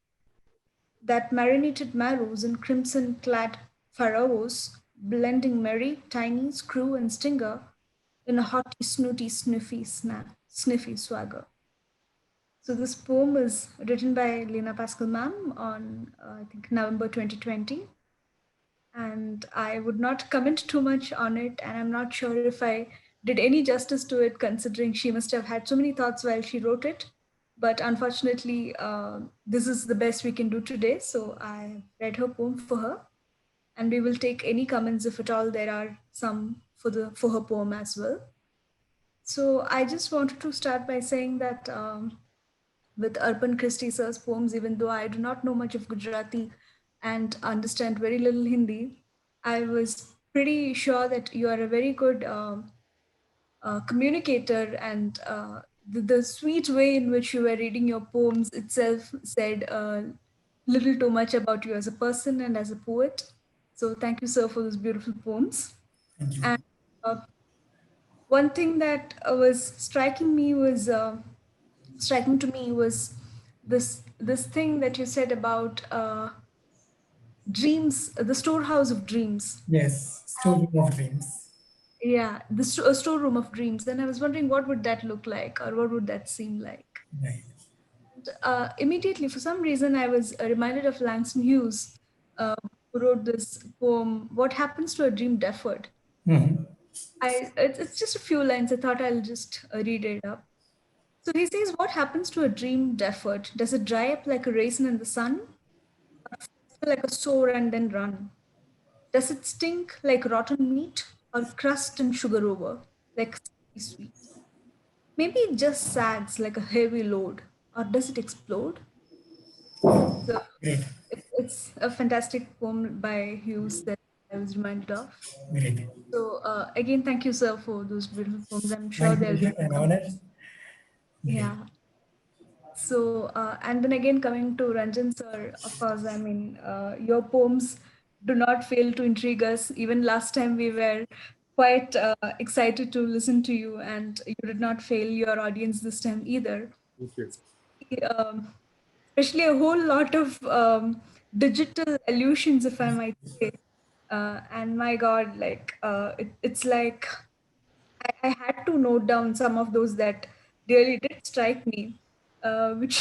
that marinated marrows in crimson clad pharaohs, blending merry, tiny, screw, and stinger in a haughty, snooty, sniffy swagger. So this poem is written by Lena Pascal ma'am on I think November 2020, and I would not comment too much on it, and I'm not sure if I did any justice to it, considering she must have had so many thoughts while she wrote it. But unfortunately, this is the best we can do today. So I read her poem for her, and we will take any comments if at all there are some for her poem as well. So I just wanted to start by saying that with Arpan Christie sir's poems, even though I do not know much of Gujarati and understand very little Hindi, I was pretty sure that you are a very good communicator, and the sweet way in which you were reading your poems itself said little too much about you as a person and as a poet. So thank you, sir, for those beautiful poems. Thank you. And one thing that was striking to me was this thing that you said about dreams, the storehouse of dreams. Yes, storeroom of dreams. Yeah, a storeroom of dreams. Then I was wondering what would that look like, or what would that seem like? Right. Immediately, for some reason, I was reminded of Langston Hughes, who wrote this poem, "What Happens to a Dream Deferred." Mhm. It's just a few lines. I thought I'll just read it up. So he says, "What happens to a dream deferred? Does it dry up like a raisin in the sun? Or fester like a sore and then run? Does it stink like rotten meat, or crust and sugar over, like sweet? Maybe it just sags like a heavy load, or does it explode?" So Great. it's a fantastic poem by Hughes that I was reminded of. Great. So again, thank you, sir, for those beautiful poems. I'm sure My there'll be pleasure and honor. yeah. So and then again, coming to Ranjan sir, of course, I mean, your poems do not fail to intrigue us. Even last time we were quite excited to listen to you, and you did not fail your audience this time either. Thank you. Especially a whole lot of digital allusions, if I might say. And my God, like it's like I had to note down some of those that really did strike me. Which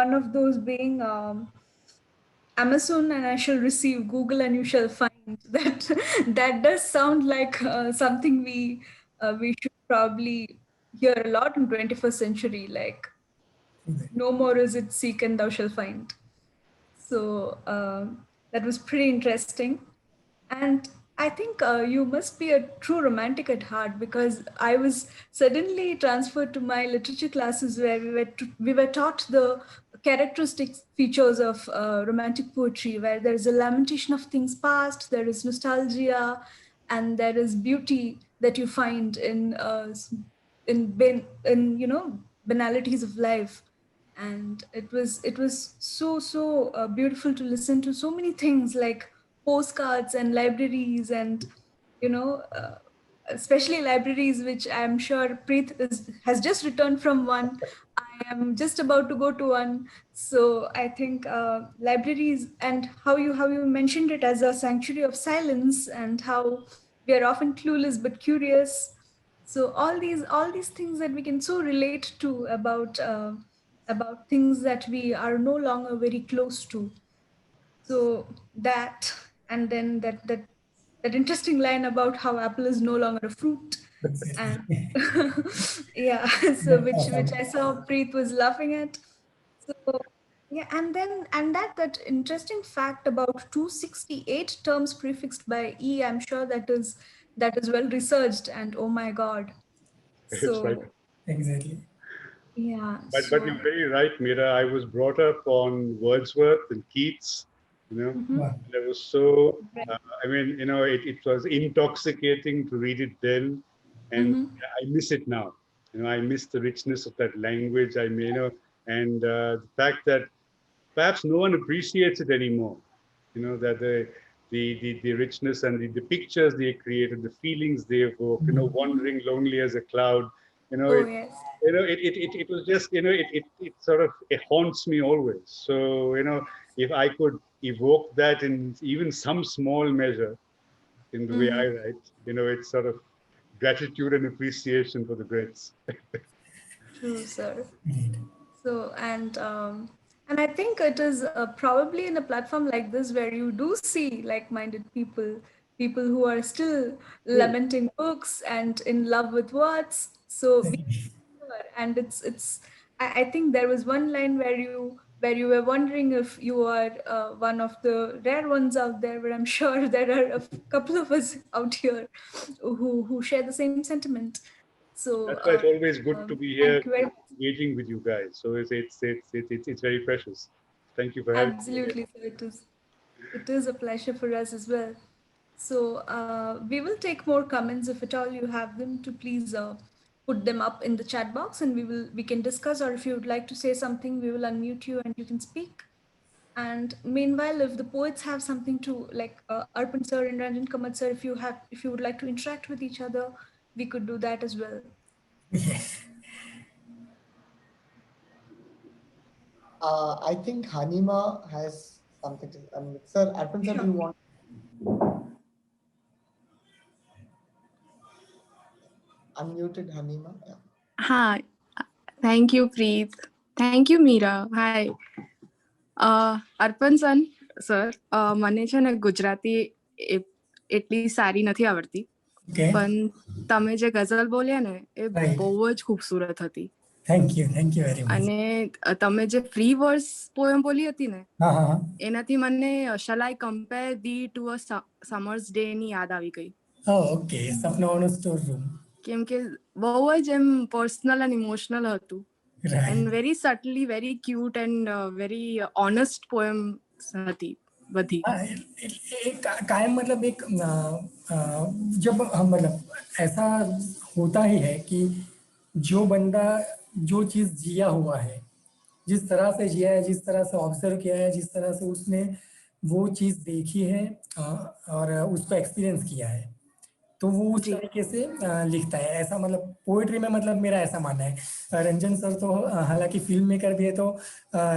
one of those being Amazon and I shall receive, Google and you shall find. That that does sound like something we should probably hear a lot in 21st century. Like, no more is it seek and thou shall find. So that was pretty interesting. And I think you must be a true romantic at heart, because I was suddenly transferred to my literature classes where we were taught the characteristic features of romantic poetry, where there is a lamentation of things past, there is nostalgia, and there is beauty that you find in banalities of life. And it was so beautiful to listen to so many things like postcards and libraries, and you know uh, especially libraries, which I'm sure Preet has just returned from one. I am just about to go to one. So I think libraries, and how you mentioned it as a sanctuary of silence, and how we are often clueless but curious. So all these things that we can so relate to about things that we are no longer very close to. So that, and then that interesting line about how apple is no longer a fruit, and yeah, so which I saw Preet was laughing at. So Yeah, and that interesting fact about 268 terms prefixed by E, I'm sure that is well researched, and oh my God. It's like, So Exactly. yeah, but you're so very right, Mira. I was brought up on Wordsworth and Keats, you know. mhm, Wow. And I was so, right. I mean, it was intoxicating to read it then, and Mhm. I miss it now. I miss the richness of that language. I mean, and the fact that perhaps no one appreciates it anymore. That the richness and the pictures they created, the feelings they evoke. Wandering lonely as a cloud. You know, Oh it yes. it was just it sort of it haunts me always. So if I could evoke that in even some small measure in the way I Mhm. write, it's sort of gratitude and appreciation for the greats. True, sir. Great. So and I think it is probably in a platform like this where you do see like-minded people, people who are still True. lamenting books and in love with words. So we and it's I think there was one line where you were wondering if you are one of the rare ones out there, but I'm sure there are a couple of us out here who share the same sentiment. So That's why it's always good to be here thank you very much. engaging with you guys. So it's very precious. Thank you for having me here. Absolutely, sir. It is a pleasure for us as well. So we will take more comments if at all you have them to please put them up in the chat box, and we can discuss. Or if you would like to say something, we will unmute you and you can speak. And meanwhile, if the poets have something to like Arpan sir and Ranjan Kamat sir, if you would like to interact with each other, we could do that as well. Yes. I think Hanima has something to. Sir, Arpan sir, do Sure. you want unmuted Hanima? Yeah. Hi, thank you, Preet. Thank you, Meera. Hi. અર્પણ sir મને છે ને ગુજરાતી એટલી સારી નથી આવડતી, Okay. પણ તમે જે ગઝલ બોલ્યા ને એ Right. બહુ જ ખૂબસૂરત હતી. Thank you. Thank you very much. અને તમે જે ફ્રી વર્સ પોએમ બોલી હતી ને હા. એનાથી મને shall I compare thee to a summer's day ની યાદ આવી ગઈ. Oh, okay. સપનાઓનો સ્ટોર રૂમ. કેમ કે બહુ જ એમ પર્સનલ અને ઇમોશનલ હતું. Right. And very subtly, very cute and very honest poem હતી બધી. कायम मतलब एक जब हम मतलब ऐसा होता ही है कि जो बंदा जो चीज़ जिया हुआ है, जिस तरह से जिया है, जिस तरह से ऑब्जर्व किया है, जिस तरह से उसने वो चीज़ देखी है और उसको एक्सपीरियंस किया है, तो वो उस जी तरीके से लिखता है। ऐसा मतलब पोएट्री में मतलब मेरा ऐसा मानना है। रंजन सर तो हालांकि फिल्म मेकर भी है, तो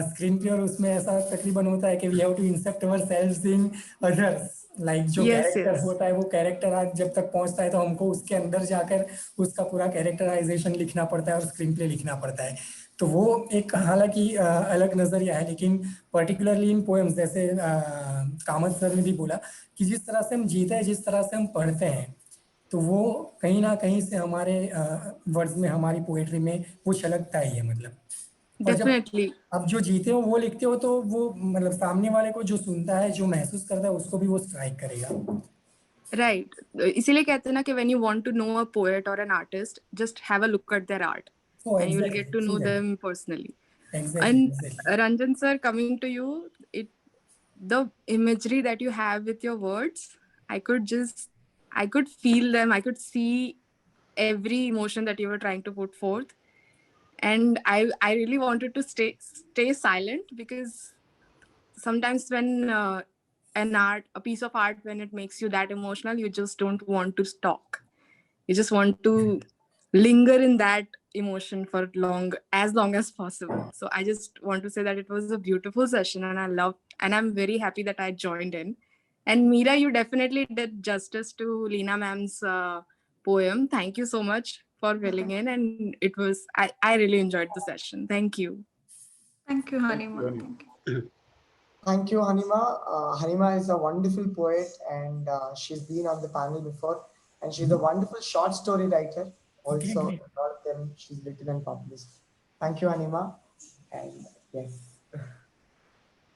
स्क्रीन प्ले और उसमें ऐसा तकरीबन होता है कि we have to incept ourselves in others, like जो yes कैरेक्टर yes होता है वो कैरेक्टर आज जब तक पहुंचता है तो हमको उसके अंदर जाकर उसका पूरा कैरेक्टराइजेशन लिखना पड़ता है और स्क्रीन प्ले लिखना पड़ता है। तो वो एक हालांकि अलग नजरिया है, लेकिन पर्टिकुलरली इन पोएम्स जैसे कामत सर ने भी बोला कि जिस तरह से हम जीते हैं, जिस तरह से हम पढ़ते हैं, तो वो कहीं ना कहीं से हमारे वर्ड्स में, हमारी पोएट्री में वो छलकता ही है मतलब। और जब definitely आप जो जीते हो वो लिखते हो, तो वो मतलब सामने वाले को जो सुनता है, जो महसूस करता है, उसको भी वो स्ट्राइक करेगा। right. इसीलिए कहते हैं ना कि when you want to know a poet or an artist, just have a look at their art Oh, and you will exactly, get to know exactly, them personally. exactly, And exactly. Ranjan sir, coming to you, the imagery that you have with your words, I could feel them. I could see every emotion that you were trying to put forth. And I really wanted to stay silent, because sometimes when a piece of art, when it makes you that emotional, you just don't want to talk. You just want to linger in that emotion for as long as possible. So I just want to say that it was a beautiful session, and I'm very happy that I joined in. And Meera, you definitely did justice to Leena ma'am's poem. Thank you so much for filling in, and I really enjoyed the session. Thank you. Thank you, Thank you, Hanima. Ani. Thank you. Thank you, Hanima. Hanima is a wonderful poet, and she's been on the panel before. And she's a wonderful short story writer. Okay, Also, great. a lot of them she's written and published. Thank you, Hanima. And yes.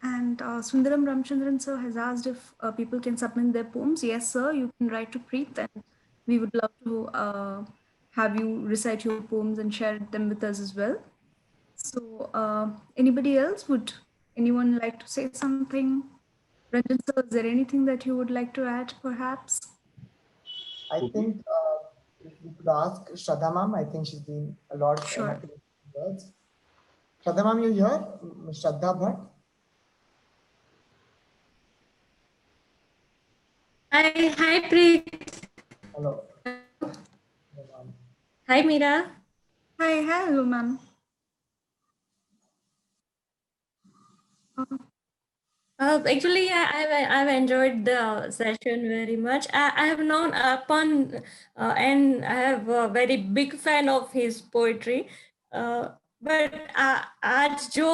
And Sundaram Ramchandran sir has asked if people can submit their poems. Yes, sir, you can write to Preet, and we would love to have you recite your poems and share them with us as well. So, anybody else? Would anyone like to say something? Ranjan sir, is there anything that you would like to add, perhaps? I think if we could ask Shraddha ma'am, I think she's been a lot Sure. happy with words. Shraddha ma'am, you here? Shraddha Bhatt? Hi, Preet. Hello. Hi, Mira. Hi, hello, ma'am. Actually, I've enjoyed the session very much. I have known Arpan, and I have a very big fan of his poetry. But आज जो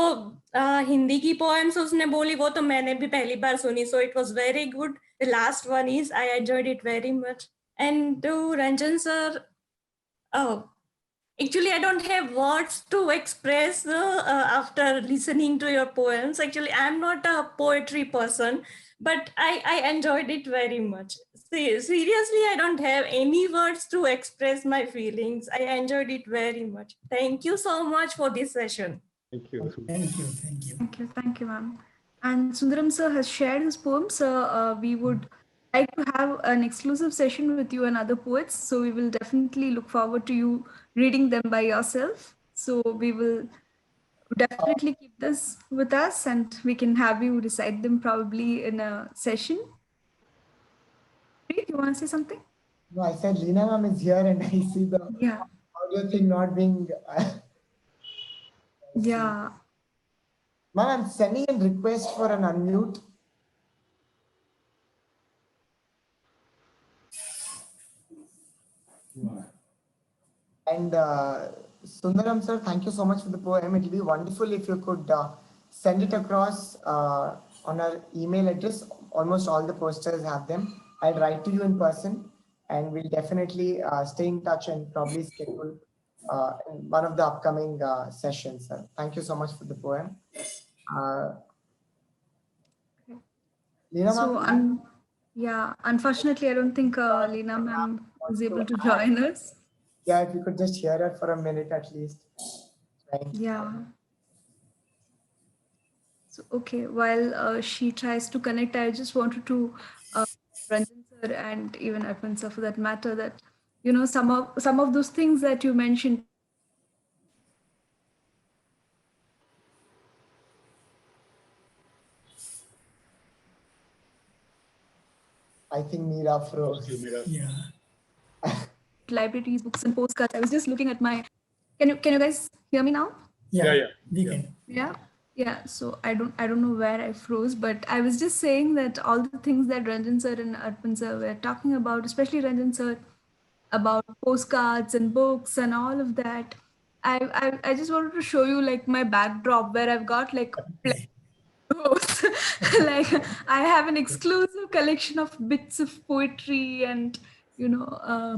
हिंदी की poems उसने बोली वो तो मैंने भी पहली बार सुनी, so it was very good. The last one is I enjoyed it very much. And to Ranjan sir, oh, actually, I don't have words to express after listening to your poems. Actually, I'm not a poetry person, but I enjoyed it very much. Seriously, I don't have any words to express my feelings. I enjoyed it very much. Thank you so much for this session. Thank you. Thank you. Thank you. Thank you, ma'am. And Sundaram sir has shared his poems. We would like to have an exclusive session with you and other poets. So we will definitely look forward to you reading them by yourself. So we will definitely keep this with us, and we can have you recite them probably in a session. Preet, you want to say something? No, I said Leena ma'am is here and I see the Yeah. audio thing not being. Yeah. Ma'am, I'm sending a request for an unmute. And Sundaram sir, thank you so much for the poem. It will be wonderful if you could send it across on our email address. Almost all the posters have them. I'll write to you in person, and we'll definitely stay in touch and probably schedule in one of the upcoming sessions. Sir. Thank you so much for the poem. Leena So, ma'am, yeah, unfortunately, I don't think Lena ma'am is able to join us. yeah, if you could just hear her for a minute at least. Thank you. Yeah. So, okay, while she tries to connect, I just wanted to Ranjan sir and even Arpan sir for that matter that, you know, some of those things that you mentioned. I think Meera froze. Yeah. Libraries, books, and postcards. I was just looking at my. Can you guys hear me now? Yeah. We can. Yeah. So I don't know where I froze, but I was just saying that all the things that Ranjan sir and Arpan sir were talking about, especially Ranjan sir, about postcards and books and all of that. I just wanted to show you like my backdrop where I've got like books. Like I have an exclusive collection of bits of poetry and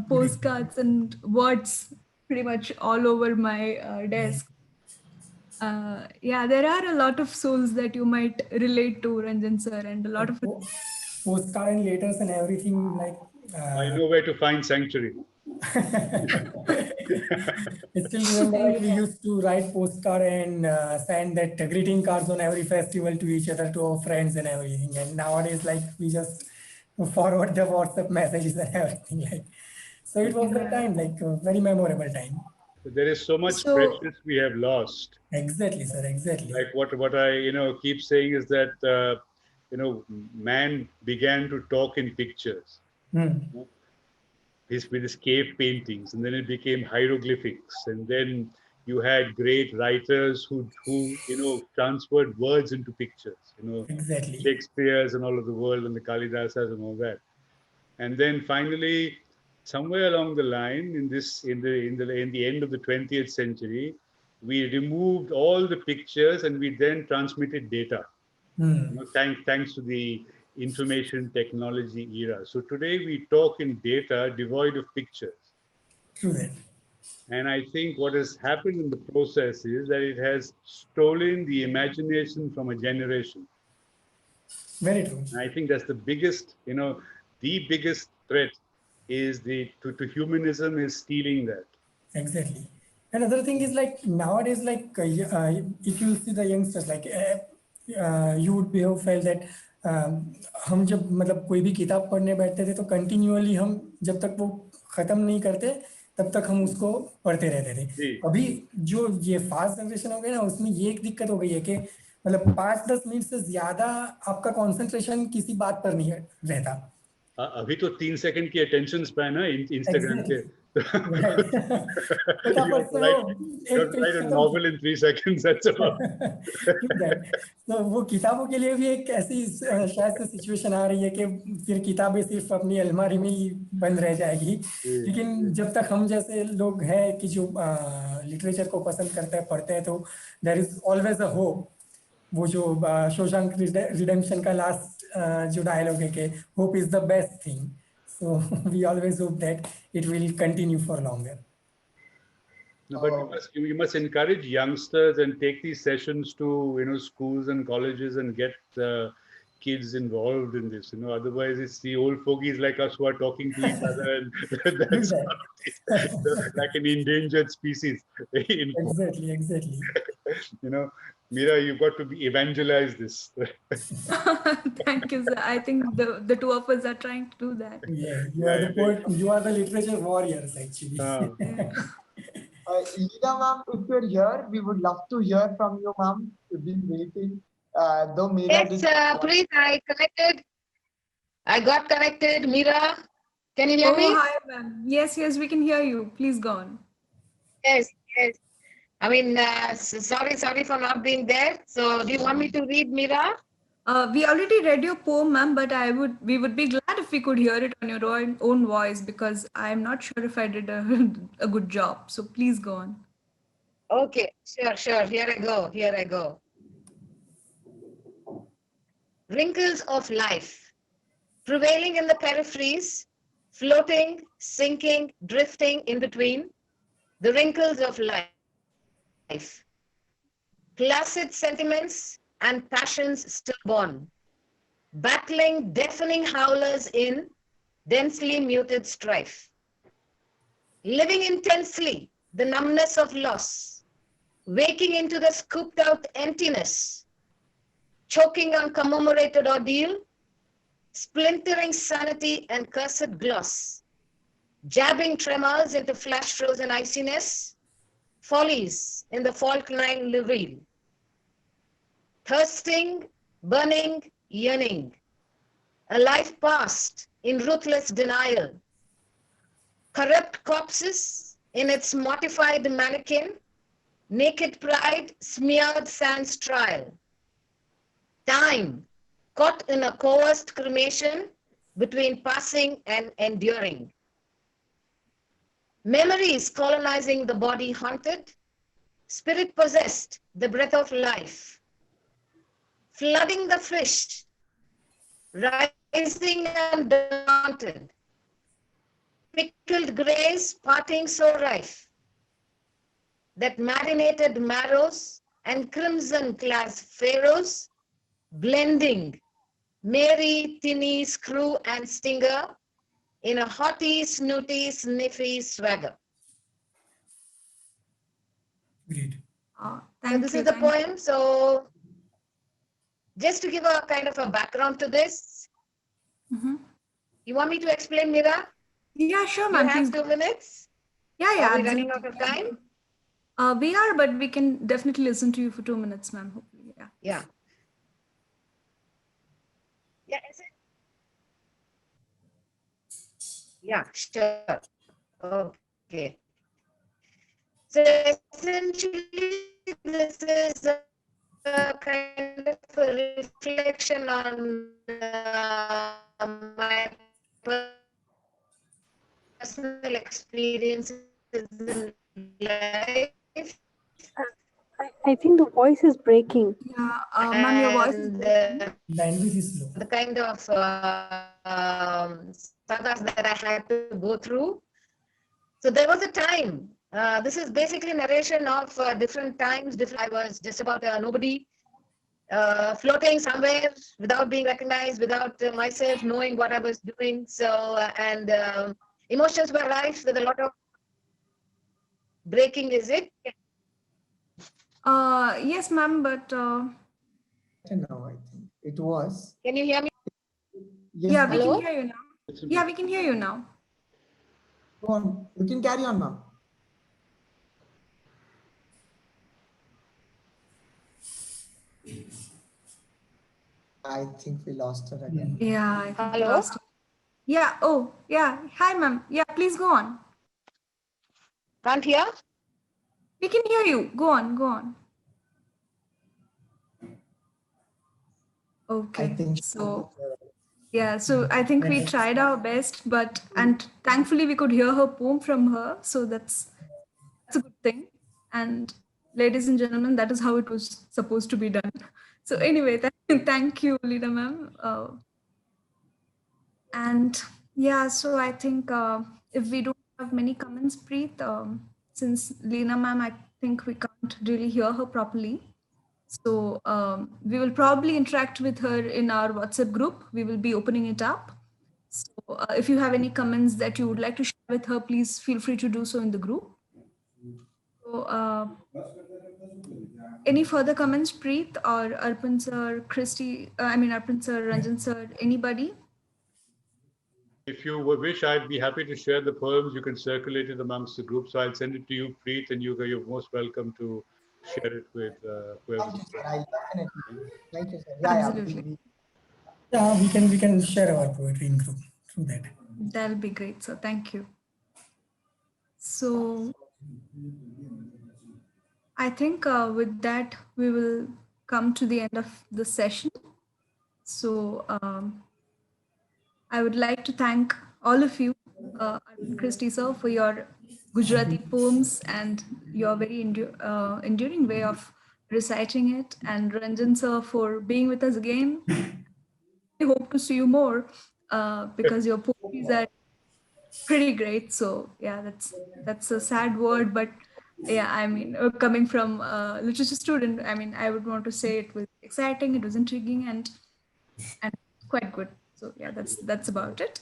postcards and words pretty much all over my desk. Yeah, there are a lot of souls that you might relate to, Ranjan sir, and a lot of Postcard and letters and everything like. I know where to find sanctuary. I still remember like we used to write postcard and send that greeting cards on every festival to each other, to our friends and everything. And nowadays, like we just forward the WhatsApp messages and everything. Like, so it was that time, like a very memorable time. There is so much So- precious we have lost. Exactly, sir. Exactly. Like what I keep saying is that man began to talk in pictures. With his cave paintings, and then it became hieroglyphics, and then you had great writers who transferred words into pictures. Exactly. Shakespeare's and all of the world, and the Kalidasas and all that. And then finally, somewhere along the line, in the end of the 20th century, we removed all the pictures and we then transmitted data. Thanks to the information technology era. So today we talk in data devoid of pictures. True that. And I think what has happened in the process is that it has stolen the imagination from a generation. Very true. And I think that's the biggest, the biggest threat is to humanism is stealing that. Exactly. Another thing is like nowadays, like if you see the youngsters, like you would be have felt that हम जब मतलब कोई भी किताब पढ़ने बैठते थे तो कंटिन्यूअली हम जब तक वो खत्म नहीं करते तब तक हम उसको पढ़ते रहते थे। जी। अभी जो ये फास्ट जनरेशन हो गई ना, उसमें ये एक दिक्कत हो गई है कि मतलब 5-10 मिनट से ज्यादा आपका कंसंट्रेशन किसी बात पर नहीं रहता। अभी तो 3 सेकंड की अटेंशन स्पैन है इंस्टाग्राम के। You have to write a novel in 3 seconds, that's all. तो वो किताबों के लिए भी एक ऐसी शायद से सिचुएशन आ रही है कि फिर किताबें सिर्फ अपनी अलमारी में ही बंद रह जाएगी। लेकिन जब तक हम जैसे लोग हैं कि जो लिटरेचर को पसंद करते हैं, पढ़ते हैं, तो there is always a hope. वो जो शोशांक रिडेम्पशन का लास्ट जो डायलॉग है कि hope is the best thing, so we always hope that it will continue for longer. No, but you must encourage youngsters and take these sessions to schools and colleges and get the kids involved in this. Otherwise it's the old fogies like us who are talking to each other, and that's like an endangered species. Exactly. Meera, you've got to evangelize this. Thank you, sir. I think the two of us are trying to do that. Yeah, you are the poet, you are the literature warriors actually. Leena ma'am, if you're here, we would love to hear from you, ma'am. We've been waiting. Though Meera Yes, please, I got connected. Meera, can you hear me? Hi, ma'am. Yes, we can hear you. Please go on. Yes. I mean, sorry for not being there. So do you want me to read, Meera? We already read your poem, ma'am, but we would be glad if we could hear it on your own voice, because I'm not sure if I did a good job. So please go on. Okay, sure. Here I go. Wrinkles of life, prevailing in the peripheries, floating, sinking, drifting in between, the wrinkles of life. Placid sentiments and passions stillborn, battling deafening howlers in densely muted strife, living intensely the numbness of loss, waking into the scooped out emptiness, choking on commemorated ordeal, splintering sanity and cursed gloss, jabbing tremors into flash frozen iciness, follies in the fault line reveal, thirsting, burning, yearning, a life past in ruthless denial, corrupt corpses in its mortified mannequin, naked pride, smeared sand's trial, time caught in a coerced cremation between passing and enduring, memories colonizing the body haunted, spirit possessed the breath of life, flooding the fish, rising undaunted, pickled grays parting so rife, that marinated marrows and crimson clad pharaohs, blending merry, tinny, screw and stinger in a haughty, snooty, sniffy swagger. Great. Thank This you. is the poem. So just to give a kind of a background to this, you want me to explain, Meera? Yeah, sure, You ma'am. have Please. 2 minutes? Yeah, Are we running out of time? We are, but we can definitely listen to you for 2 minutes, ma'am. Hopefully, yeah. Yeah. Yeah, is it? Yeah, sure. Okay. So essentially, this is a kind of a reflection on my personal experiences in life. I think the voice is breaking. Yeah, ma'am, your voice is breaking. Language is slow. The kind of sagas that I had to go through. So there was a time, this is basically narration of different times. I was just about a nobody floating somewhere without being recognized, without myself knowing what I was doing. So, emotions were rife with a lot of breaking, is it? Yes, ma'am, but No, I think it was. Can you hear me? Yes, yeah, ma'am. we Hello? can hear you now. Yeah, we can hear you now. Go on. You can carry on, ma'am. I think we lost her again. Yeah, I think we Hello? lost it. Yeah, oh, yeah. Hi, ma'am. Yeah, please go on. Can't hear? We can hear you. Go on, go on. I Okay, think so yeah, so I think we tried our best, and thankfully we could hear her poem from her, so that's a good thing. And ladies and gentlemen, that is how it was supposed to be done. So anyway, thank you, Lina ma'am. And yeah, so I think if we don't have many comments, Preet, since Lina ma'am, I think we can't really hear her properly. So we will probably interact with her in our WhatsApp group. We will be opening it up. So if you have any comments that you would like to share with her, please feel free to do so in the group. So any further comments, Preet or Arpan sir, Christy, Arpan sir, Ranjan sir, anybody? If you wish, I'd be happy to share the poems. You can circulate it amongst the group. So I'll send it to you, Preet, and you're most welcome to share it with whoever. Thank you, sir. I definitely. Thank you, sir. Absolutely. Yeah, we can share our poetry in group through that. That'll be great, sir. Thank you. So I think with that, we will come to the end of the session. So I would like to thank all of you, Christy sir, for your Gujarati poems and your very enduring way of reciting it, and Ranjan sir for being with us again. I hope to see you more because your poetries are pretty great. So yeah, that's a sad word, but yeah, I mean, coming from a literature student, I mean, I would want to say it was exciting, it was intriguing, and quite good. So yeah, that's about it.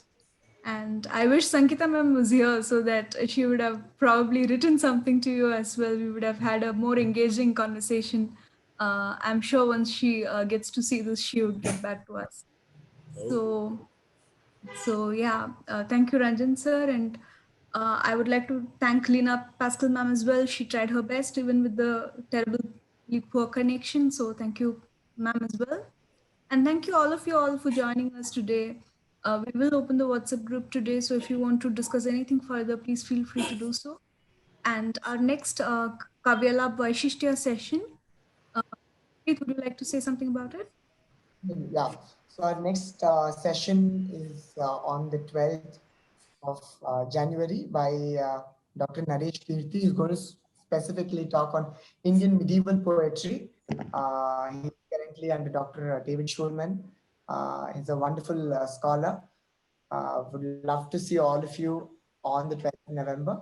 And I wish Sankita ma'am was here so that she would have probably written something to you as well. We would have had a more engaging conversation. I'm sure once she gets to see this, she would get back to us. So yeah, thank you, Ranjan sir. And I would like to thank Lina Pascal ma'am as well. She tried her best even with the terribly poor connection. So thank you, ma'am, as well. And thank you all of you all for joining us today. We will open the WhatsApp group today. So if you want to discuss anything further, please feel free to do so. And our next Kavyalab Vaishishthya session, Preet, would you like to say something about it? Yeah. So our next session is on the 12th of January by Dr. Naresh Kirti. He's going to specifically talk on Indian medieval poetry. He's currently under Dr. David Schulman. He's a wonderful scholar. Would love to see all of you on the 12th of November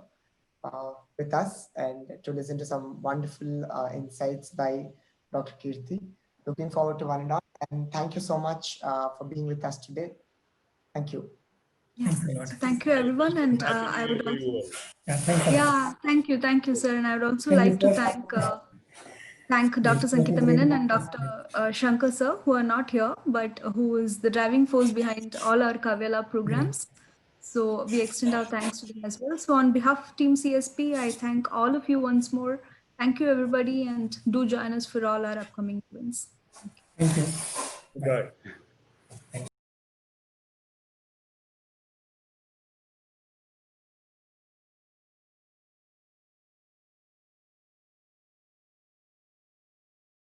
with us and to listen to some wonderful insights by Dr. Kirti. Looking forward to one and all. And thank you so much for being with us today. Thank you. Yes. So thank you, everyone. And I would also, thank you, sir. And I would also like to thank Dr. Sankita Menon and Dr. Shankar sir, who are not here, but who is the driving force behind all our Kavyala programs. So we extend our thanks to them as well. So on behalf of Team CSP, I thank all of you once more. Thank you, everybody, and do join us for all our upcoming events. Thank you. Right.